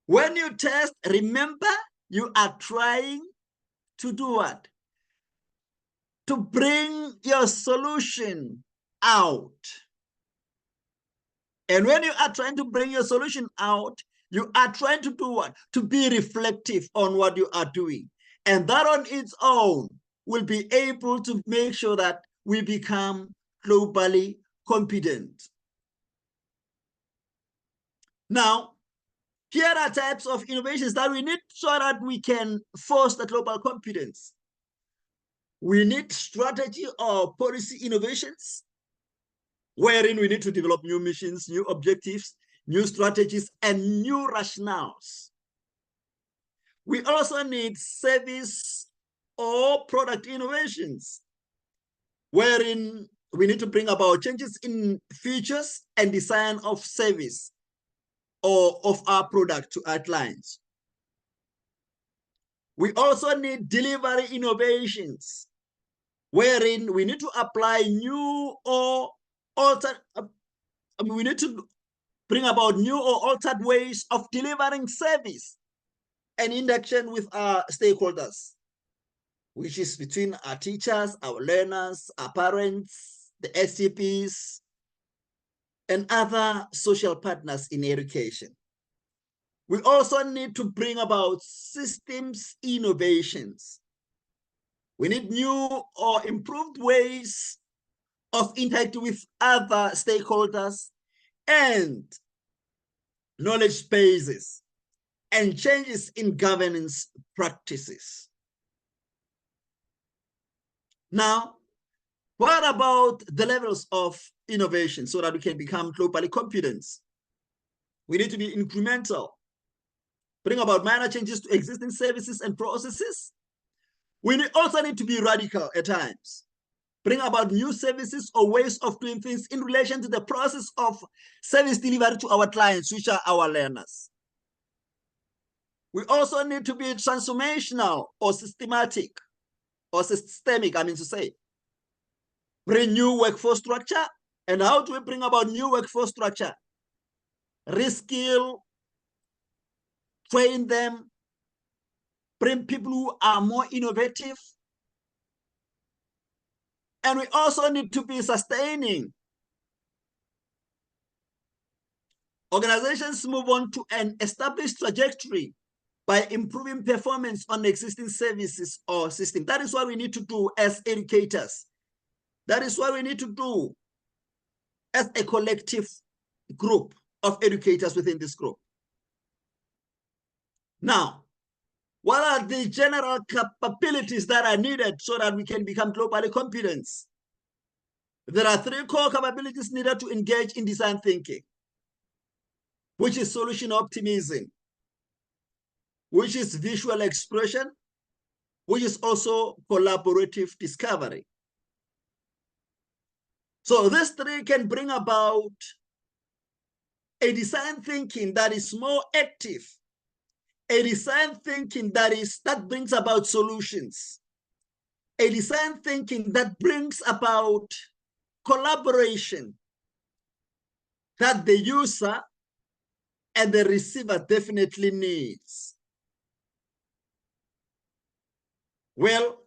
When you test, remember, you are trying to do what? To bring your solution out. And when you are trying to bring your solution out, you are trying to do what? To be reflective on what you are doing. And that on its own will be able to make sure that we become globally competent. Now, here are types of innovations that we need so that we can foster global competence. We need strategy or policy innovations, wherein we need to develop new missions, new objectives, new strategies, and new rationales. We also need service or product innovations, wherein we need to bring about changes in features and design of service or of our product to our clients. We also need delivery innovations, wherein we need to apply new or we need to bring about new or altered ways of delivering service and interaction with our stakeholders, which is between our teachers, our learners, our parents, the SCPs, and other social partners in education. We also need to bring about systems innovations. We need new or improved ways of interacting with other stakeholders and knowledge bases and changes in governance practices. Now, what about the levels of innovation so that we can become globally competent? We need to be incremental, bring about minor changes to existing services and processes. We also need to be radical at times, bring about new services or ways of doing things in relation to the process of service delivery to our clients, which are our learners. We also need to be transformational or systematic or systemic, I mean to say. Bring new workforce structure. And how do we bring about new workforce structure? Reskill, train them, bring people who are more innovative. And we also need to be sustaining. Organizations move on to an established trajectory by improving performance on existing services or system. That is what we need to do as educators. That is what we need to do as a collective group of educators within this group. Now, what are the general capabilities that are needed so that we can become globally competent? There are 3 core capabilities needed to engage in design thinking, which is solution optimism, which is visual expression, which is also collaborative discovery. So these 3 can bring about a design thinking that is more active, a design thinking that brings about solutions, a design thinking that brings about collaboration that the user and the receiver definitely needs. Well,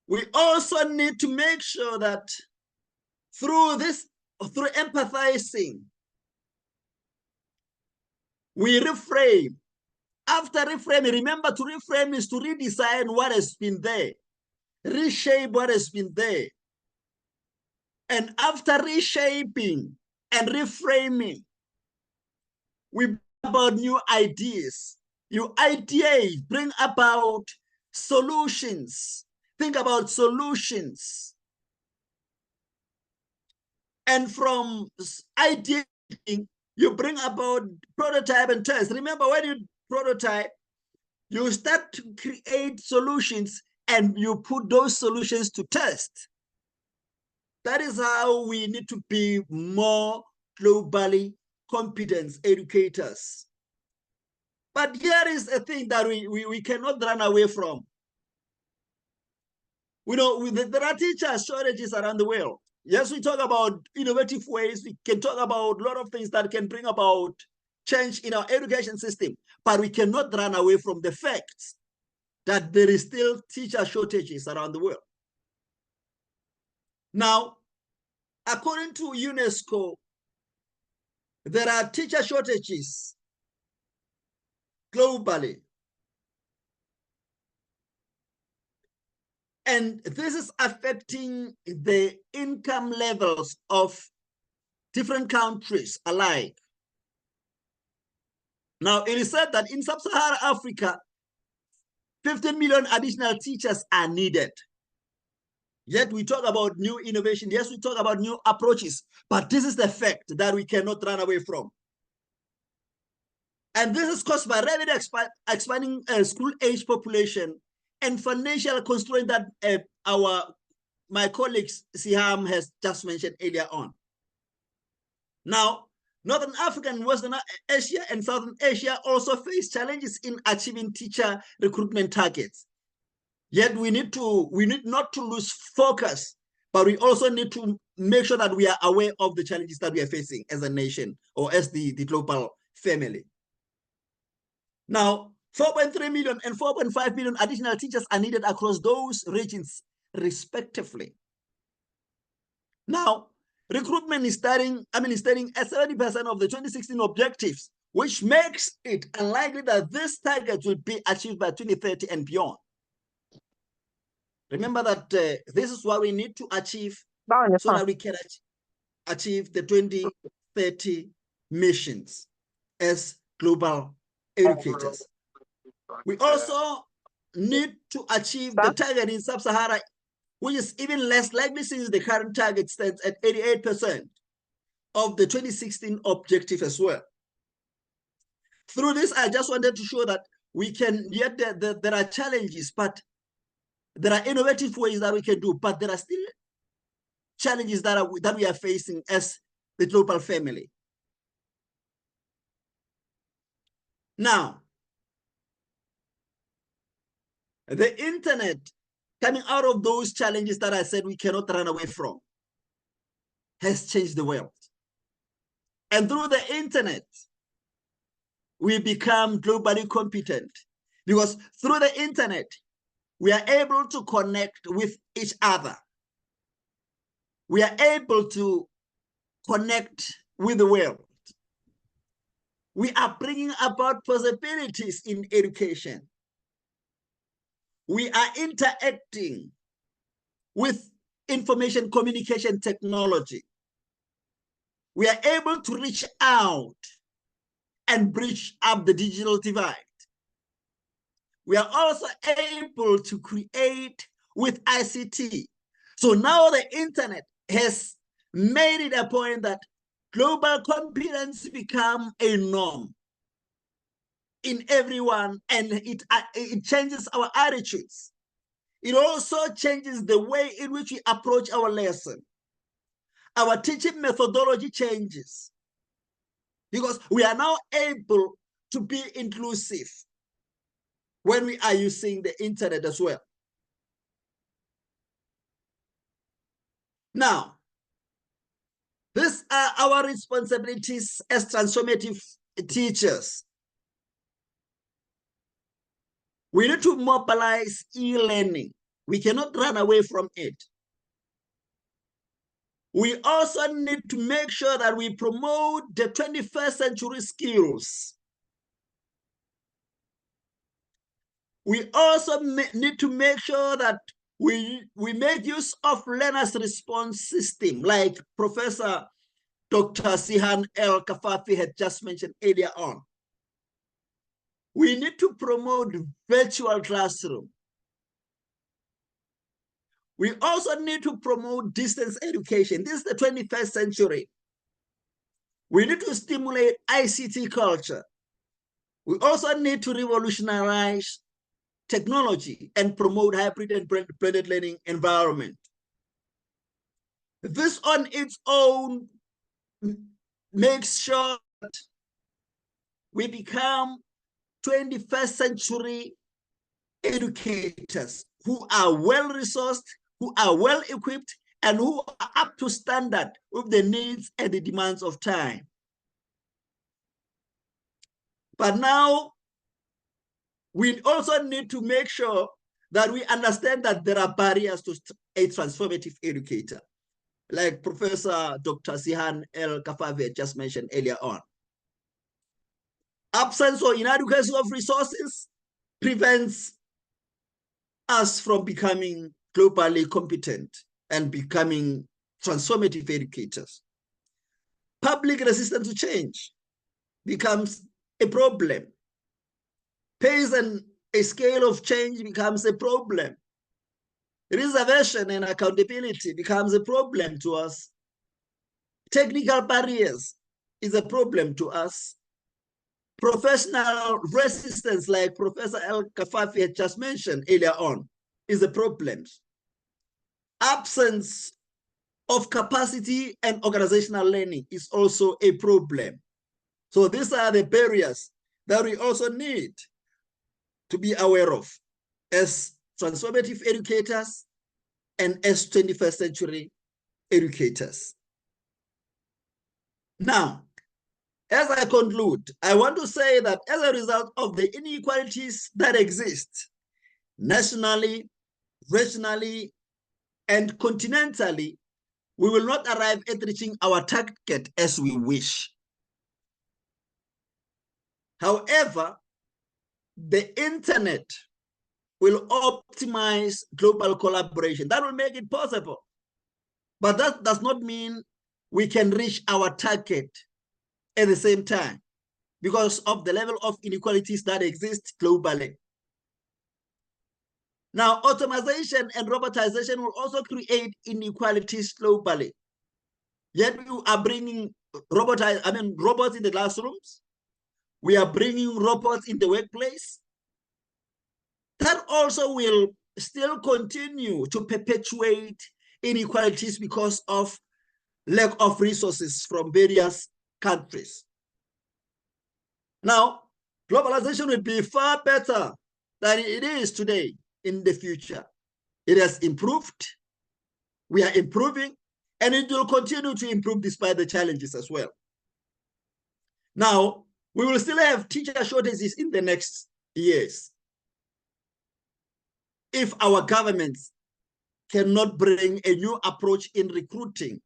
we also need to make sure that through empathizing, we reframe. After reframing, remember, to reframe is to redesign what has been there, reshape what has been there. And after reshaping and reframing, we bring about new ideas. New ideas bring about solutions. Think about solutions. And from idea, you bring about prototype and test. Remember, when you prototype, you start to create solutions and you put those solutions to test. That is how we need to be more globally competent educators. But here is a thing that we cannot run away from. We know there are teacher shortages around the world. Yes, we talk about innovative ways. We can talk about a lot of things that can bring about change in our education system, but we cannot run away from the fact that there is still teacher shortages around the world. Now, according to UNESCO, there are teacher shortages globally. And this is affecting the income levels of different countries alike. Now, it is said that in sub-Saharan Africa, 15 million additional teachers are needed. Yet we talk about new innovation. Yes, we talk about new approaches, but this is the fact that we cannot run away from. And this is caused by rapidly expanding school-age population and financial constraint that my colleague Siham has just mentioned earlier on. Now, Northern Africa and Western Asia and Southern Asia also face challenges in achieving teacher recruitment targets. Yet we need not to lose focus, but we also need to make sure that we are aware of the challenges that we are facing as a nation or as the global family. Now, 4.3 million and 4.5 million additional teachers are needed across those regions, respectively. Now, recruitment is starting at 70% of the 2016 objectives, which makes it unlikely that this target will be achieved by 2030 and beyond. Remember that this is what we need to achieve so that we can achieve the 2030 missions as global educators. We also need to achieve the target in Sub-Sahara, which is even less likely since the current target stands at 88% of the 2016 objective as well. Through this, I just wanted to show that we can, yet there are challenges, but there are innovative ways that we can do, but there are still challenges that we are facing as the global family. Now, the internet, coming out of those challenges that I said we cannot run away from, has changed the world. And through the internet, we become globally competent, because through the internet, we are able to connect with each other. We are able to connect with the world. We are bringing about possibilities in education. We are interacting with information communication technology. We are able to reach out and bridge up the digital divide. We are also able to create with ICT. So now the internet has made it a point that global competence become a norm in everyone, and it changes our attitudes. It also changes the way in which we approach our lesson. Our teaching methodology changes because we are now able to be inclusive when we are using the internet as well. Now, these are our responsibilities as transformative teachers. We need to mobilize e-learning. We cannot run away from it. We also need to make sure that we promote the 21st century skills. We also need to make sure that we make use of learners' response system, like Professor Dr. Sihan El Kafafi had just mentioned earlier on. We need to promote virtual classroom. We also need to promote distance education. This is the 21st century. We need to stimulate ICT culture. We also need to revolutionize technology and promote hybrid and blended learning environment. This on its own makes sure that we become 21st century educators who are well-resourced, who are well-equipped, and who are up to standard with the needs and the demands of time. But now, we also need to make sure that we understand that there are barriers to a transformative educator, like Professor Dr. Sihan El Kafavi just mentioned earlier on. Absence or inadequacy of resources prevents us from becoming globally competent and becoming transformative educators. Public resistance to change becomes a problem. Pace and a scale of change becomes a problem. Reservation and accountability becomes a problem to us. Technical barriers is a problem to us. Professional resistance, like Professor El Kafafi had just mentioned earlier on, is a problem. Absence of capacity and organizational learning is also a problem. So these are the barriers that we also need to be aware of as transformative educators and as 21st century educators. Now, as I conclude, I want to say that as a result of the inequalities that exist nationally, regionally, and continentally, we will not arrive at reaching our target as we wish. However, the internet will optimize global collaboration. That will make it possible. But that does not mean we can reach our target at the same time because of the level of inequalities that exist globally. Now, automation and robotization will also create inequalities globally. Yet we are bringing robots in the classrooms. We are bringing robots in the workplace. That also will still continue to perpetuate inequalities because of lack of resources from various countries. Now, Globalization will be far better than it is today in the future. It has improved. We are improving, and it will continue to improve despite the challenges as well. Now, we will still have teacher shortages in the next years if our governments cannot bring a new approach in recruiting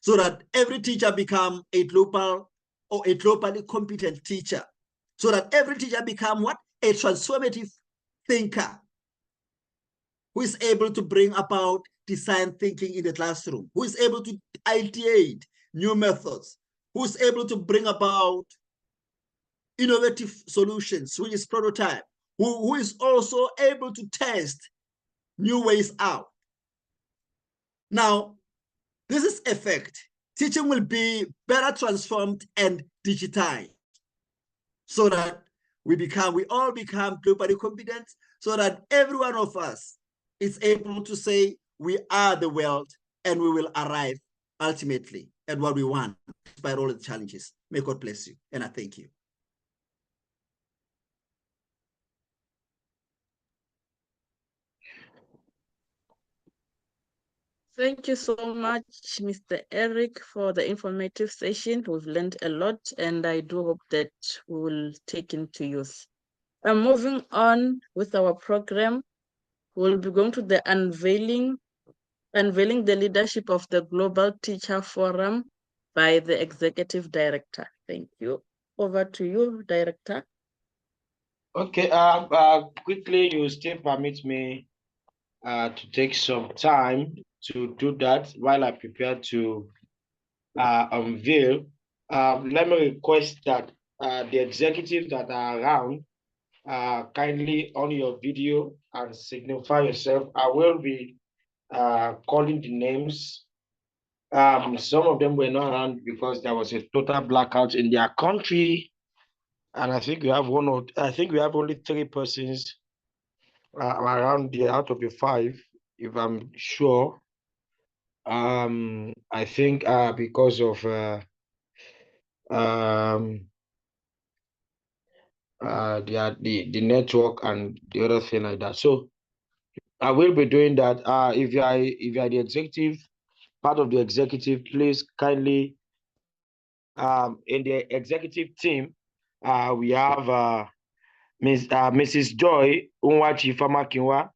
so that every teacher become a global or a globally competent teacher, so that every teacher become what? A transformative thinker who is able to bring about design thinking in the classroom, who is able to ideate new methods, who is able to bring about innovative solutions, which is prototype, who is also able to test new ways out. Now, this is effect. Teaching will be better transformed and digitized so that we all become globally competent, so that every one of us is able to say we are the world and we will arrive ultimately at what we want despite all the challenges. May God bless you, and I thank you. Thank you so much, Mr. Eric, for the informative session. We've learned a lot, and I do hope that we will take into use. Moving on with our program, we'll be going to the unveiling the leadership of the Global Teacher Forum by the Executive Director. Thank you. Over to you, Director. Okay, quickly, you still permit me to take some time to do that while I prepare to unveil. Let me request that the executives that are around kindly on your video and signify yourself. I will be calling the names. Some of them were not around because there was a total blackout in their country, and I think we have only 3 persons around there out of the 5, if I'm sure. I think because of the network and the other thing like that. So I will be doing that. If you are the executive, part of the executive, please kindly in the executive team, we have Mrs. Joy Unwachi Famakinwa,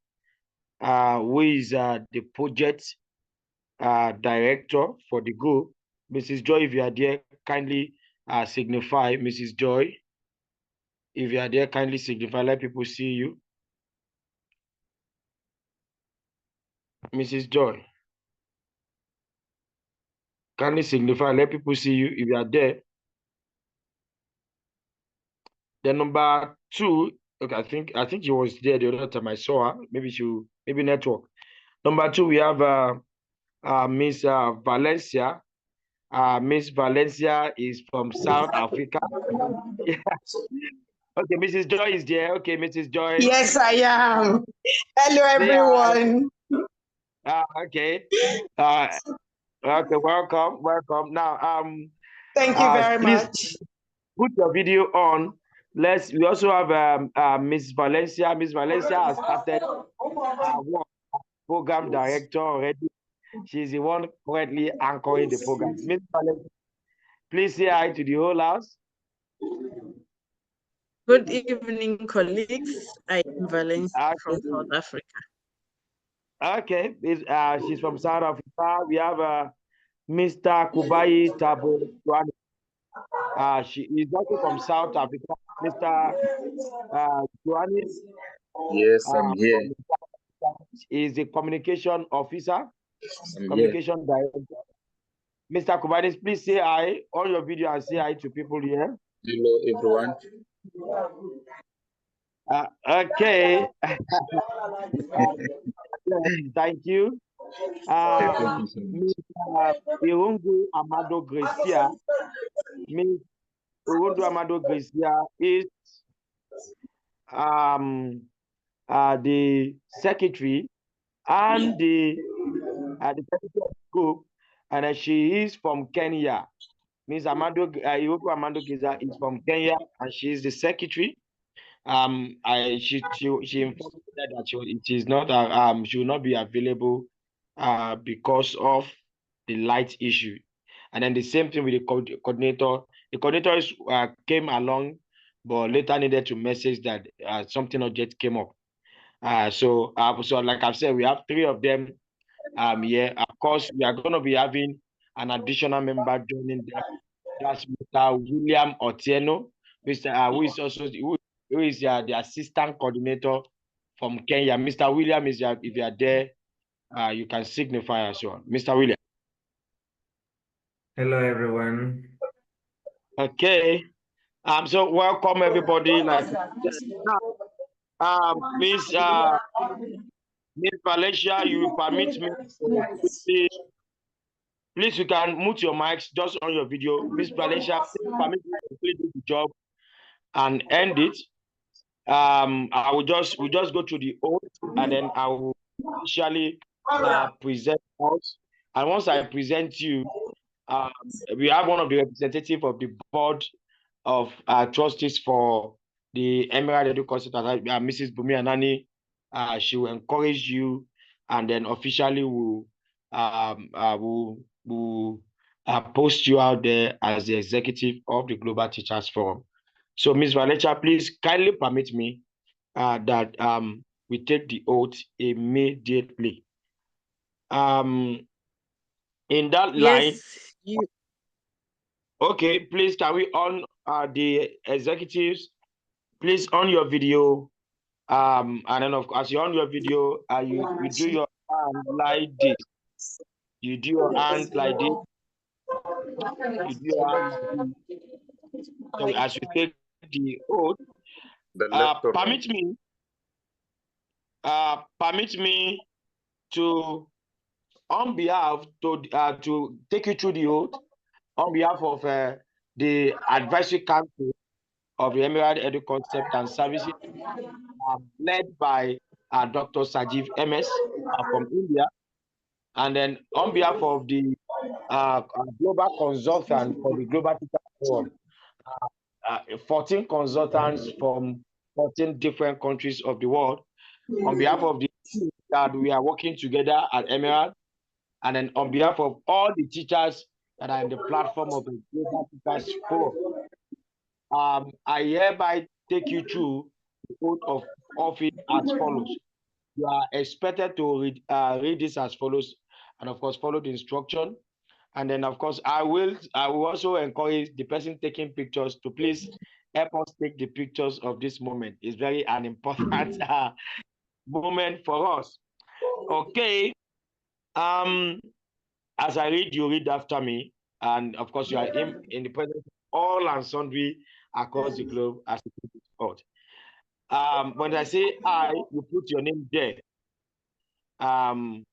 who is the project director for the group. Mrs. Joy, if you are there, kindly signify. Mrs. Joy, if you are there, kindly signify. Let people see you. Mrs. Joy, kindly signify. Let people see you if you are there. Then number 2, okay, I think she was there the other time I saw her. Maybe network. Number 2, we have Miss Valencia. Miss Valencia is from South Africa. Okay, Mrs. Joy is there. Okay, Mrs. Joy. Yes, I am. Hello, everyone. Okay. Okay, welcome. Now, thank you very please much. put your video on. We also have Miss Valencia. Miss Valencia has started work program director already. She's the one currently anchoring the program. Miss Valencia, please say hi to the whole house. Good evening, colleagues. I am Valencia from South Africa. Okay, she's from South Africa. We have Mr. Kubai Tabo. She is also from South Africa. Mr. Joanne. Yes, I'm here. Is the communication officer, Communication director. Mr. Kubai, please say hi on your video and say hi to people here. Hello, everyone. Okay. Thank you. Miss Irungu Amado Gracia. Miss Irungu Amado Gracia is the secretary and the secretary of the group, and she is from Kenya. Miss Irungu Amado Gracia is from Kenya, and she is the secretary. She informed me that she will not be available because of the light issue. And then the same thing with the coordinator. The coordinator came along, but later needed to message that something urgent came up. So like I've said, we have 3 of them here. Of course, we are going to be having an additional member joining them. That's Mr. William Otieno, who is also who is the assistant coordinator from Kenya. Mr. William is if you are there, you can signify as well. Mr. William. Hello, everyone. Okay. So welcome everybody. Like Miss Valencia, you will permit me to quickly. Please, you can mute your mics just on your video. Miss Valencia, please permit me to quickly do the job and end it. We'll just go to the oath, and then I will officially present out. And once I present you, we have one of the representatives of the board of trustees for the Emerald Education, Mrs. Bumi Anani. She will encourage you, and then officially will post you out there as the executive of the Global Teachers Forum. So, Ms. Valencia, please kindly permit me that we take the oath immediately. In that line, okay, please can we on the executives? Please on your video, and then of course, as you on your video, you do your hand like this. You do your hand like this. You do your hand like this. So as you take the oath, permit me to, on behalf to take you through the oath, on behalf of the advisory council of the Emerald Edu Concept and Services, led by Dr. Sajiv MS from India, and then on behalf of the global consultant for the Global Teacher Forum, 14 consultants from 14 different countries of the world, on behalf of the team that we are working together at Emerald, and then on behalf of all the teachers that are in the platform of the Global Teachers Forum, I hereby take you through the oath of office as follows. You are expected to read this as follows, and of course follow the instruction. And then of course I will also encourage the person taking pictures to please help us take the pictures of this moment. It's very an important moment for us. Okay. As I read, you read after me, and of course you are in the presence of all and sundry across the globe as it is called. When I say I, you put your name there. Then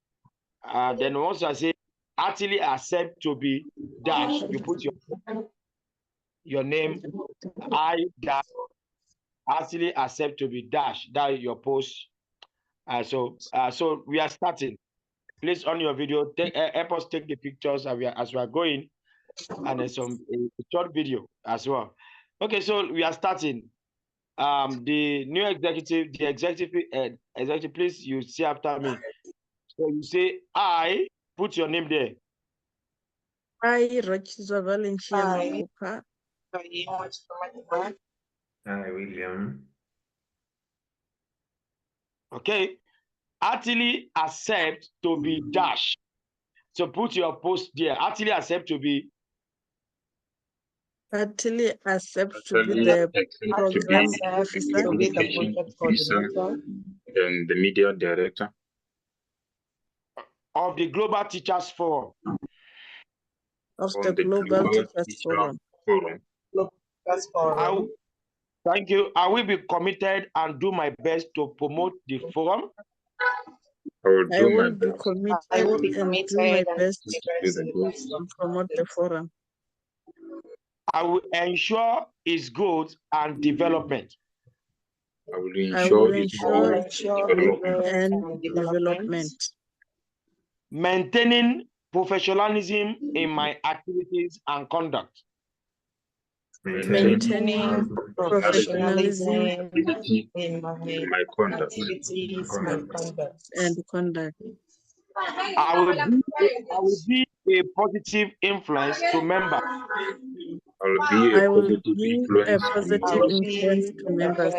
once I say actually accept to be dash, you put your name. I dash actually accept to be dash. That is your post. So we are starting. Please on your video, help us take the pictures as we are going, and then a short video as well. Okay, so we are starting. The new executive, executive, please, you say after me. So you say I, put your name there. I, Rochizwa Valencia Makupa. Hi, William. Okay. Actually accept to be dash. So put your post there. Actually accept to be. Actually accept to be the program officer. Communication officer and the media director Of the Global Teachers Forum. Of the Global Teachers Forum. Thank you. I will be committed and do my best to promote the forum. I will be committed and do my best to promote the forum. I will ensure its growth and development. I will ensure its growth and development. Maintaining professionalism in my activities and conduct. maintaining professionalism in my conduct. and conduct. I will be a positive influence to members. I will be a I will positive be a influence. positive influence to members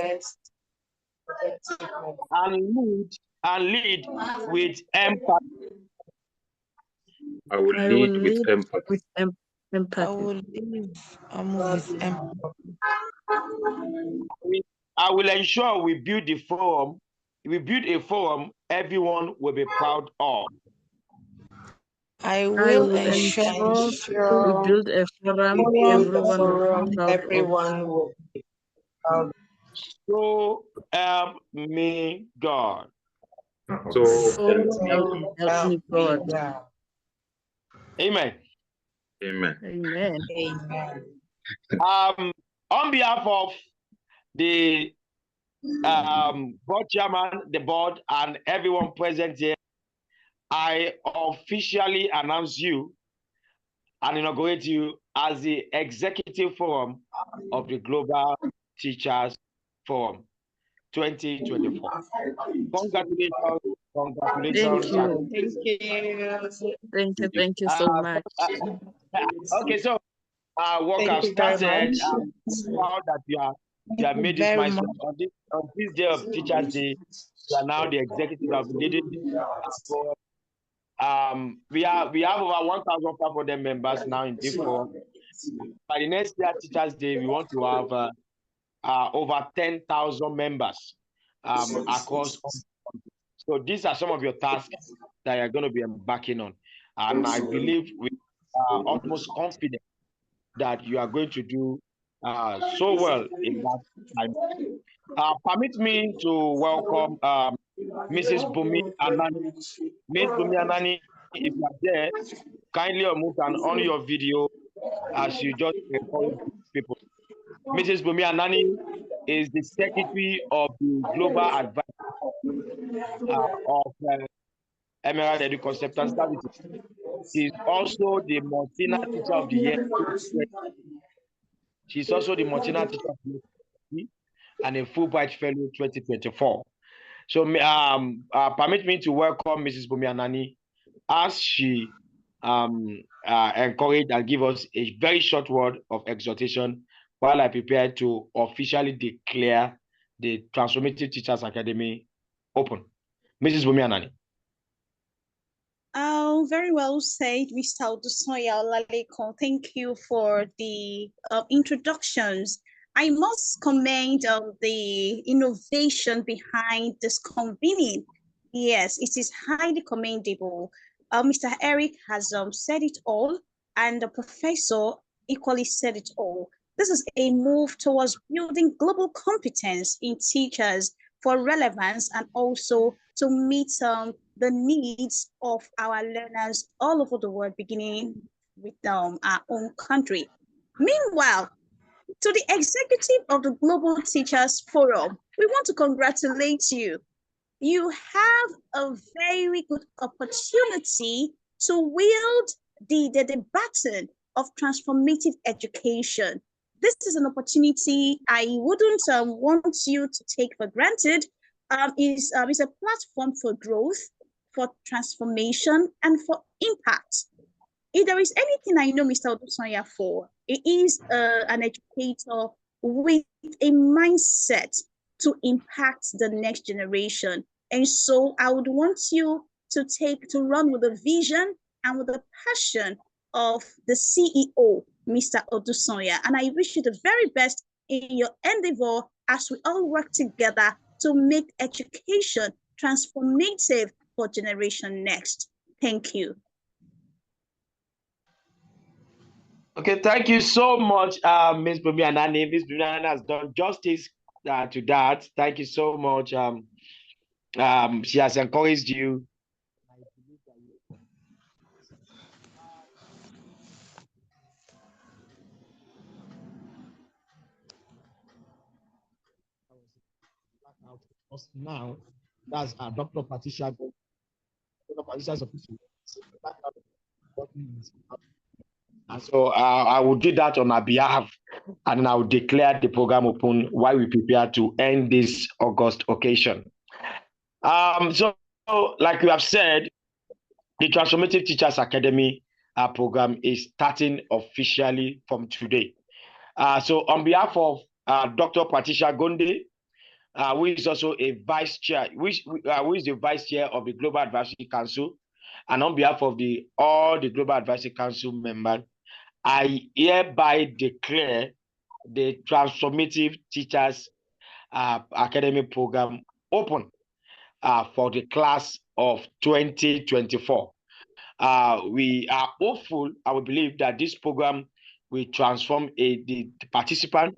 And lead with empathy. I will lead with empathy. With empathy. I will live with empathy. I will ensure we build a forum everyone will be proud of. I will ensure ensure we build a forum everyone will be proud of. So help me God. So help me God. Amen. Amen. Amen. On behalf of the board chairman, the board, and everyone present here, I officially announce you and inaugurate you as the executive forum of the Global Teachers Forum 2024. Congratulations. Thank you so much. Okay, so work has started. I'm proud that you have made this milestone on this day of Teachers Day. You are now the executive of leading this forum. We have over 1,500 members now in this forum. By the next year, Teachers Day, we want to have over 10,000 members across. So these are some of your tasks that you're going to be embarking on. And I believe we are almost confident that you are going to do so well in that time. Permit me to welcome Mrs. Bumi Anani. Ms. Bumi Anani, if you are there, kindly unmute and on your video as you just encourage people. Mrs. Bumi Anani is the secretary of the Global Advisory of Emerald Education Services. She's also the Martina Teacher of the Year. She's also the Martina Teacher of the Year and a Fulbright Fellow 2024. So permit me to welcome Mrs. Bumi Anani as she encourage and give us a very short word of exhortation while I prepare to officially declare the Transformative Teachers Academy open. Mrs. Bumi Anani. Oh, very well said, Mr. Odusoya Olalekon. Thank you for the introductions. I must commend the innovation behind this convening. Yes, it is highly commendable. Mr. Eric has said it all, and the professor equally said it all. This is a move towards building global competence in teachers for relevance and also to meet the needs of our learners all over the world, beginning with our own country. Meanwhile, to the executive of the Global Teachers Forum, we want to congratulate you. You have a very good opportunity to wield the baton of transformative education. This is an opportunity I wouldn't want you to take for granted. It's a platform for growth, for transformation, and for impact. If there is anything I know Mr. Odusoya for, it is an educator with a mindset to impact the next generation. And so I would want you to run with the vision and with the passion of the CEO, Mr. Odusoya. And I wish you the very best in your endeavor as we all work together to make education transformative for generation next. Thank you. Okay, thank you so much, Ms. Bumi Anani. Ms. Bumi Anani has done justice to that. Thank you so much. She has encouraged you. Now, that's Dr. Patricia. Dr. Patricia's official. And so I will do that on her behalf. and I'll declare the program open while we prepare to end this August occasion. So, like we have said, the Transformative Teachers Academy program is starting officially from today. So, on behalf of Dr. Patricia Gonde, who is also a vice chair, who is the vice chair of the Global Advisory Council, and on behalf of all the Global Advisory Council members, I hereby declare the Transformative Teachers Academy program open for the class of 2024. We are hopeful, I will believe that this program will transform the participant,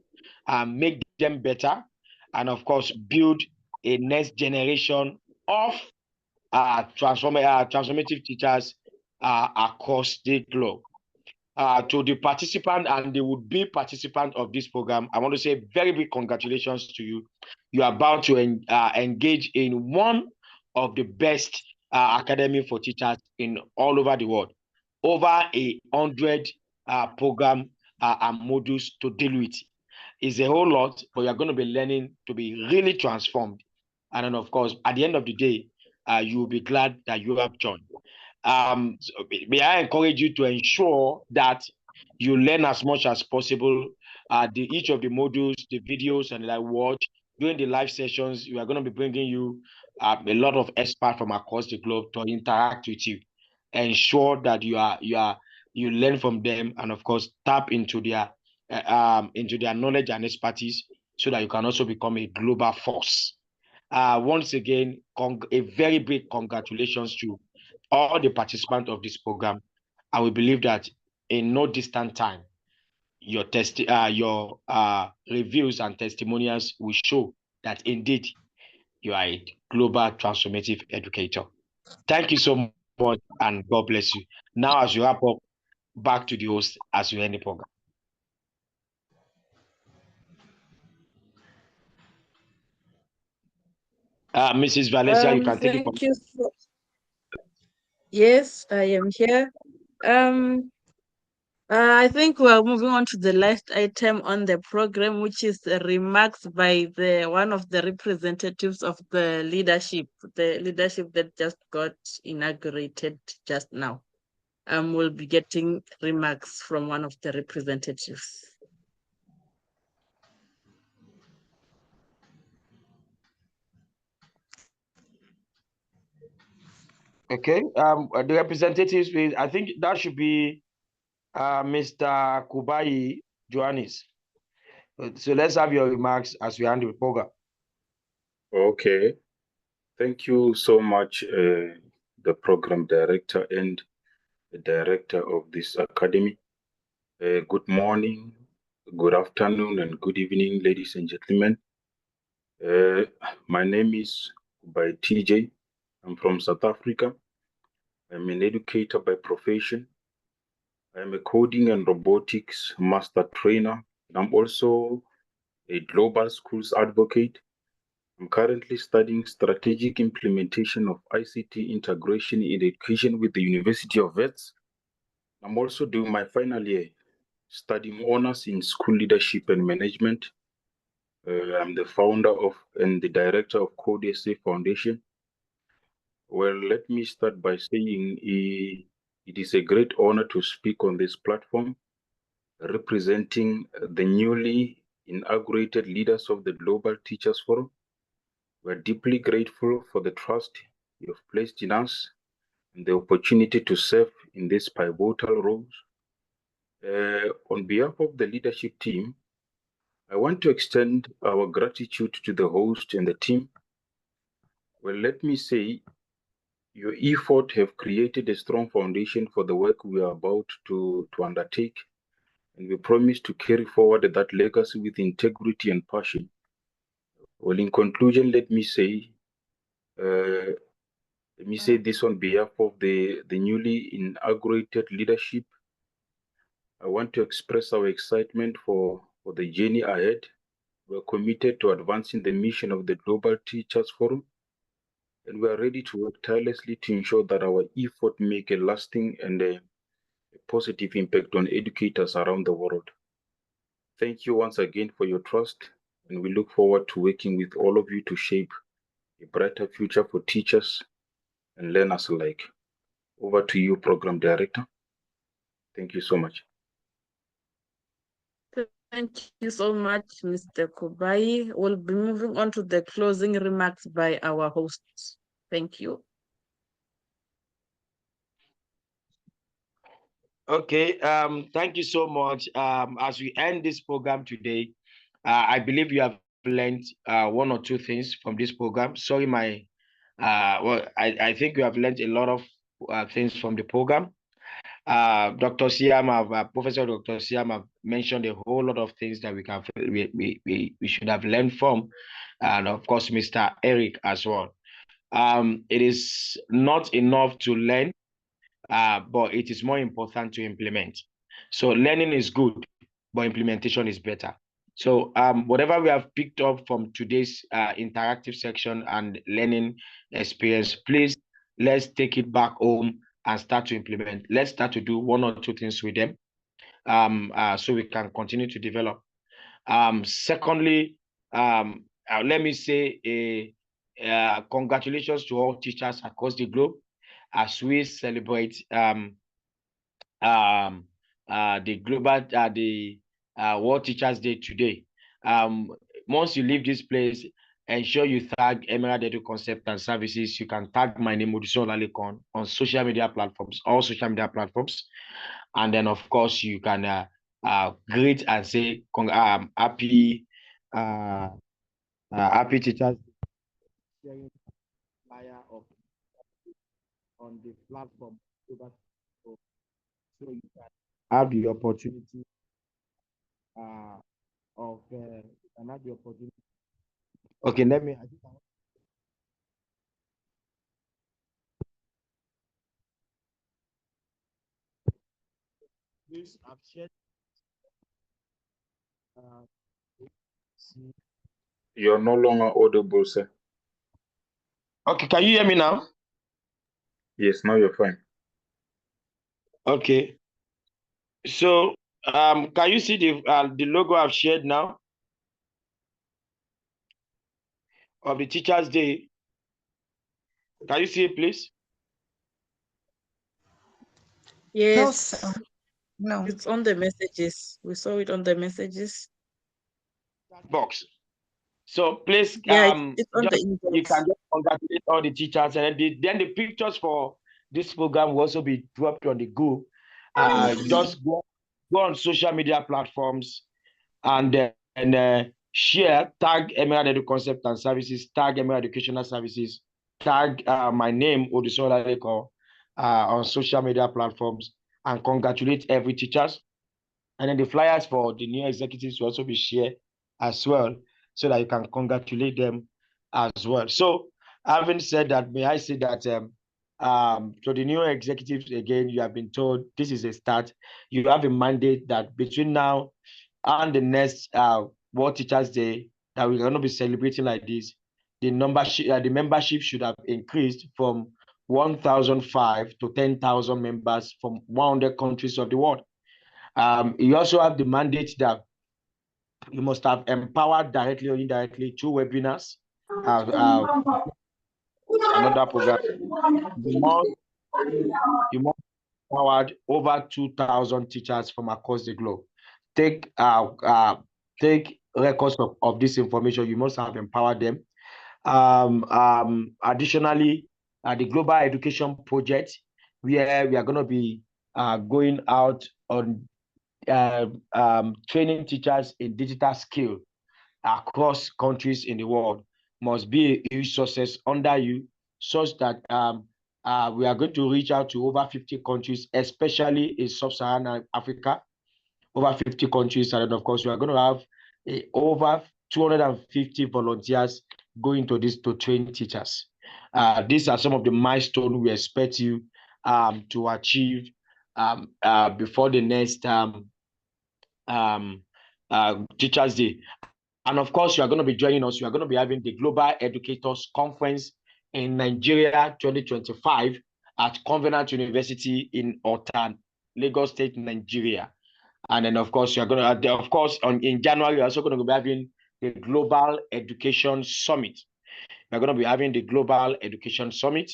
make them better, and of course, build a next generation of transformative teachers across the globe. To the participant and the would-be participant of this program, I want to say very big congratulations to you. You are about to engage in one of the best academy for teachers in all over the world. Over 100 program and modules to deal with. It's a whole lot, but you're going to be learning to be really transformed. And then, of course, at the end of the day, you will be glad that you have joined. So may I encourage you to ensure that you learn as much as possible. Each of the modules, the videos, and like watch during the live sessions, we are going to be bringing you a lot of experts from across the globe to interact with you. Ensure that you learn from them, and of course tap into their knowledge and expertise, so that you can also become a global force. Once again, a very big congratulations to all the participants of this program. I will believe that in no distant time, your reviews and testimonials will show that indeed you are a global transformative educator. Thank you so much, and God bless you. Now, as you wrap up, back to the host as you end the program. Mrs. Valencia, you can take it from. Thank you. Yes, I am here. I think we are moving on to the last item on the program, which is the remarks by one of the representatives of the leadership that just got inaugurated just now. We'll be getting remarks from one of the representatives. Okay. The representatives, I think that should be Mr. Kubai Johannes. So let's have your remarks as we end the program. Okay. Thank you so much, the program director and the director of this academy. Good morning, good afternoon, and good evening, ladies and gentlemen. My name is Kubai TJ. I'm from South Africa. I'm an educator by profession. I'm a coding and robotics master trainer. I'm also a global schools advocate. I'm currently studying strategic implementation of ICT integration in education with the University of Wits. I'm also doing my final year studying honors in school leadership and management. I'm the founder of and the director of Code SA Foundation. Well, let me start by saying it is a great honor to speak on this platform, representing the newly inaugurated leaders of the Global Teachers Forum. We're deeply grateful for the trust you have placed in us and the opportunity to serve in these pivotal roles. On behalf of the leadership team, I want to extend our gratitude to the host and the team. Well, let me say, your effort have created a strong foundation for the work we are about to undertake, and we promise to carry forward that legacy with integrity and passion. Well, in conclusion, let me say this on behalf of the newly inaugurated leadership. I want to express our excitement for the journey ahead. We're committed to advancing the mission of the Global Teachers Forum, and we are ready to work tirelessly to ensure that our effort make a lasting and a positive impact on educators around the world. Thank you once again for your trust, and we look forward to working with all of you to shape a brighter future for teachers and learners alike. Over to you, Program Director. Thank you so much. Thank you so much, Mr. Kubai. We'll be moving on to the closing remarks by our hosts. Thank you. Okay, thank you so much. As we end this program today, I believe you have learned one or two things from this program. Sorry, I think you have learned a lot of things from the program. Dr. Siam, Professor Dr. Siam have mentioned a whole lot of things that we should have learned from, and of course, Mr. Eric as well. It is not enough to learn, but it is more important to implement. So learning is good, but implementation is better. So whatever we have picked up from today's interactive section and learning experience, please, let's take it back home and start to implement. Let's start to do one or two things with them so we can continue to develop. Secondly, let me say congratulations to all teachers across the globe as we celebrate the global the World Teachers Day today. Once you leave this place, ensure you tag Emerald Edu Concept and Services. You can tag my name, Odison Lalekon, on social media platforms, all social media platforms. And then, of course, you can greet and say happy happy Teachers Day flyer on the platform. So you can have the opportunity of you can have the opportunity. Okay, let me. Please, I've shared. You're no longer audible, sir. Okay, can you hear me now? Yes, now you're fine. Okay. So, can you see the logo I've shared now of the Teachers Day? Can you see it, please? Yes. No, sir. No. It's on the messages. We saw it on the messages. Box. So please, Yeah, it's on the inbox. you can just congratulate all the teachers, and then the pictures for this program will also be dropped on the Go. Just go on social media platforms and share, tag Emerald Edu Concept and Services, tag Emerald Educational Services, tag my name, Odisola Leko, on social media platforms, and congratulate every teachers. And then the flyers for the new executives will also be shared as well, so that you can congratulate them as well. So having said that, may I say that so the new executives, again, you have been told this is a start. You have a mandate that between now and the next World Teachers Day that we're going to be celebrating like this, the membership should have increased from 1,005 to 10,000 members from 100 countries of the world. You also have the mandate that you must have empowered directly or indirectly through webinars, another program. You must empowered over 2,000 teachers from across the globe. Take records of this information. You must have empowered them. Additionally, the Global Education Project, where we are going to be going out on training teachers in digital skill across countries in the world, must be a huge success under you, such that we are going to reach out to over 50 countries, especially in sub-Saharan Africa, over 50 countries. And of course, we are going to have over 250 volunteers going to this to train teachers. These are some of the milestones we expect you to achieve before the next Teachers Day. And of course, you are going to be joining us. You are going to be having the Global Educators Conference in Nigeria 2025 at Covenant University in Otan, Lagos State, Nigeria. And then, of course, you're going to, of course, in January, you're also going to be having the Global Education Summit. We're going to be having the Global Education Summit,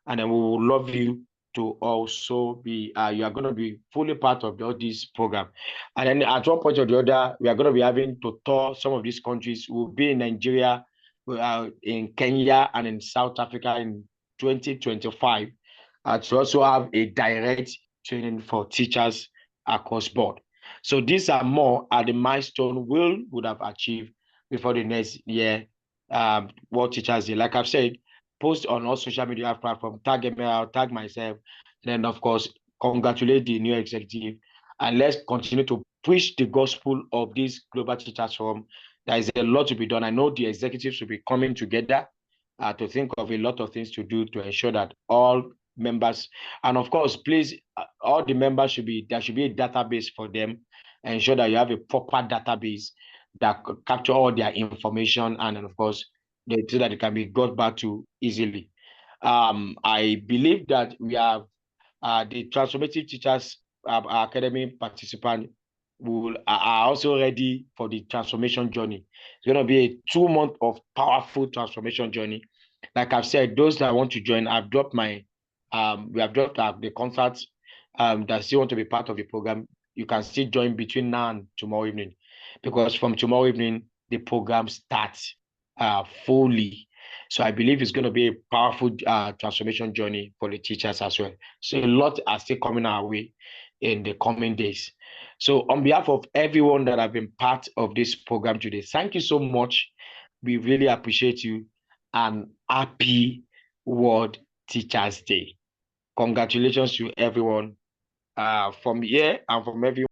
and then we will love you to also be, you are going to be fully part of all this program. And then at one point or the other, we are going to be having to tour some of these countries. We'll be in Nigeria, in Kenya, and in South Africa in 2025, to also have a direct training for teachers across board. So these are more at the milestone we would have achieved before the next year. World Teachers Day. Like I've said, post on all social media platforms, tag email, tag myself, then of course, congratulate the new executive, and let's continue to preach the gospel of this Global Teachers Forum. There is a lot to be done. I know the executives will be coming together to think of a lot of things to do to ensure that all members, and of course, please, all the members there should be a database for them, and ensure that you have a proper database that capture all their information, and then of course, so that it can be got back to easily. I believe that we have the Transformative Teachers Academy participants are also ready for the transformation journey. It's going to be a 2 month of powerful transformation journey. Like I've said, those that want to join, I've dropped we have dropped the contacts that still want to be part of the program. You can still join between now and tomorrow evening, because from tomorrow evening, the program starts fully. So I believe it's going to be a powerful transformation journey for the teachers as well. So a lot are still coming our way in the coming days. So on behalf of everyone that have been part of this program today, thank you so much. We really appreciate you, and happy World Teachers Day. Congratulations to everyone from here and from everyone.